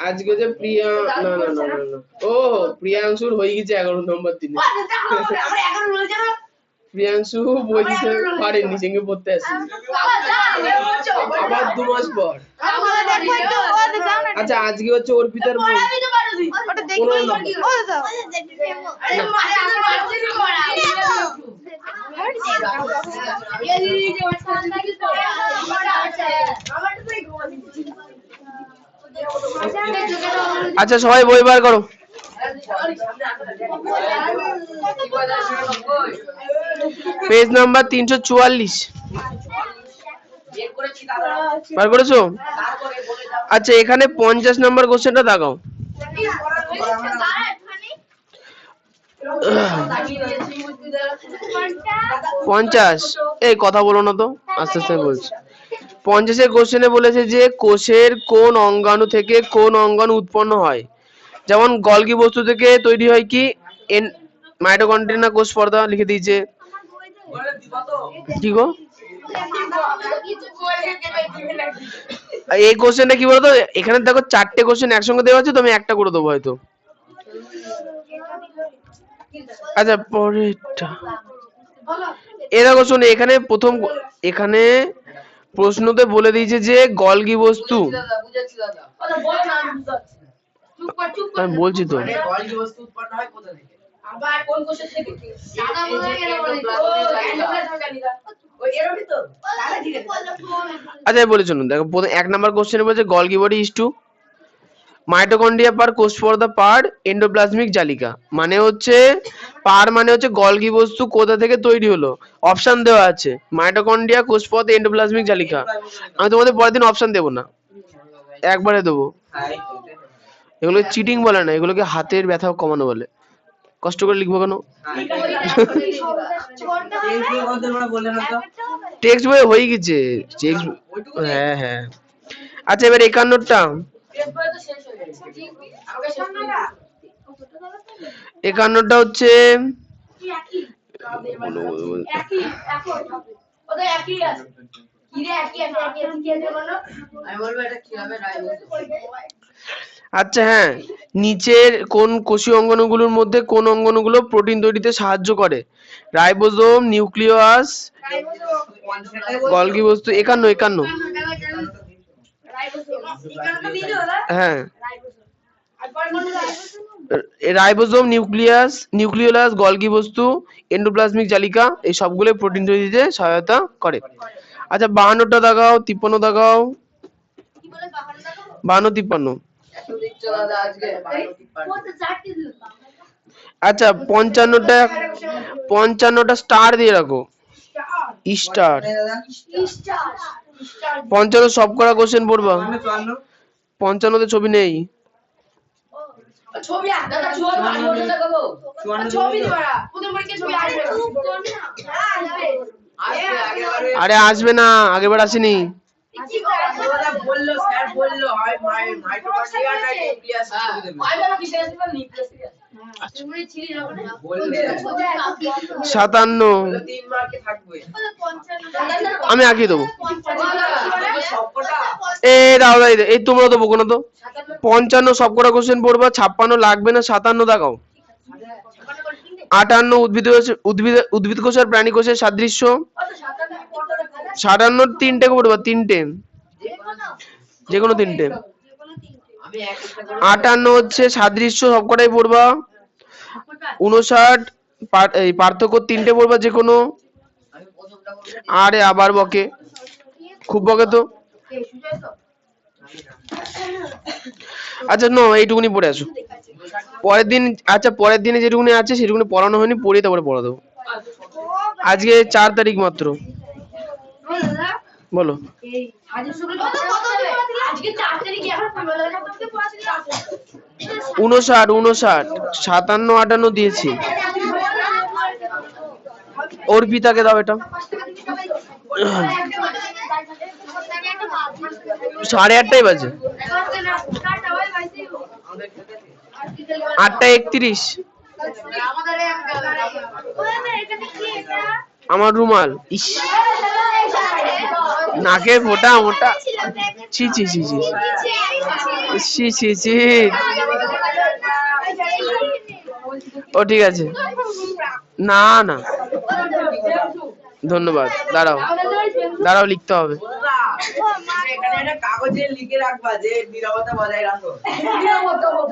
আজকে যে প্রিয়া, না না না না, ও প্রিয়াংশুর হয়ে গেছে 11 নম্বর দিনে। প্রিয়াংশু বই দিতে পারেনি, সঙ্গে পড়তে আসি আবার 2 মাস পর। আচ্ছা, আজকে হচ্ছে অর্পিতার বই। আচ্ছা, সবাই বই বার করো। পেজ নাম্বার 344 বার করেছো? আচ্ছা, এখানে 50 নাম্বার কোশ্চেনটা দেখাও। 50, এই কথা বলো না তো, আস্তে আস্তে বলছি। 50 কোশ্চেনে বলেছে যে কোষের কোন অঙ্গাণু থেকে কোন অঙ্গাণু উৎপন্ন হয়। যেমন গলগি বস্তু থেকে তৈরি হয় কি মাইটোকন্ড্রিয়া না কোষ পর্দা লিখে দিয়েছে। কি গো, এই কোশ্চেনটা কি বলতো, এখানে দেখো 4টে কোশ্চেন একসঙ্গে দেওয়া আছে, তো আমি একটা করে দেবো হয়তো। আচ্ছা, পরেরটা এ দেখো শোনো, এখানে প্রথম, এখানে প্রশ্নতে বলে দিয়েছে যে গলগি বস্তু, আমি বলছি তো। আচ্ছা বলেছ, দেখো 1 নাম্বার কোশ্চেনে বলেছে Golgi body is to mitochondria পার কোষ পর্দা পার এন্ডোপ্লাজমিক জালিকা, মানে হচ্ছে পার মানে হচ্ছে গলগি বস্তু কোথা থেকে তৈরি হলো, অপশন দেওয়া আছে মাইটোকন্ড্রিয়া, কোষ পর্দা, এন্ডোপ্লাজমিক জালিকা। আমি তোমাদের পরের দিন অপশন দেবো না, একবারে দেবো। এগুলোকে চিটিং বলে না, এগুলোকে হাতের ব্যথা কমানো বলে। কষ্ট করে লিখবো কেন? টেক্সট বই হয়ে গেছে। হ্যাঁ হ্যাঁ। আচ্ছা এবার 51টা। 51টা হচ্ছে আমি বলবো এটা কি হবে, আচ্ছা হ্যাঁ, নিচের কোন কোষীয় অঙ্গাণুগুলোর মধ্যে কোন অঙ্গাণুগুলো প্রোটিন তৈরিতে সাহায্য করে? রাইবোসোম, নিউক্লিয়াস, গলগি বস্তু। 51 হ্যাঁ, রাইবোসোম, নিউক্লিয়াস, গলগি বস্তু, এন্ডোপ্লাজমিক জালিকা, এই সবগুলো প্রোটিন তৈরিতে সহায়তা করে। আচ্ছা 52টা দেখাও, 53 দেখাও। 52, 53। আচ্ছা 55টা স্টার দিয়ে রাখো, স্টার। 55 সব করা কোশ্চেন পড়বা। 55তে ছবি নেই। আরে আসবে না, আগেরবার আসেনি। সাতান্ন আমি আগে দেবো। এই তোমরা দেবো কোনো তো। 55 সবকটা কোশ্চেন পড়বা, 56 লাগবে না, 57 দেখাও। 58 উদ্ভিদ কোষ আর প্রাণী কোষের সাদৃশ্য। 57 3টে পড়বা, 3টে, যে কোনো 3টে। 58 হচ্ছে সাদৃশ্য, সবকটাই পড়বা। 59 পার্থক্য 3টে পড়বা, যে কোনো। আরে আবার বকে, খুব বকে তো। আচ্ছা নো, এইটুকুনি পড়ে আসো পরের দিন। আচ্ছা পরের দিনে যেটুকুনি আছে সেটুকুনি পড়ানো হয়নি, পড়িয়ে তারপরে পড়া দেবো। আজকে 4 তারিখ মাত্র। বলো। 59, 57, 58 দিয়েছি। অর্পিতাকে দাও এটা। 8:30 বাজে। 8:31। আমার রুমাল। ইস, নাকে ফোটা মোটা। ছি ছি ছি ছি ছি ছি ছি। ও ঠিক আছে, না না ধন্যবাদ। দাঁড়াও লিখতে হবে। কাগজে লিখে রাখবা যে নিরাপত্তা বজায় রাখো।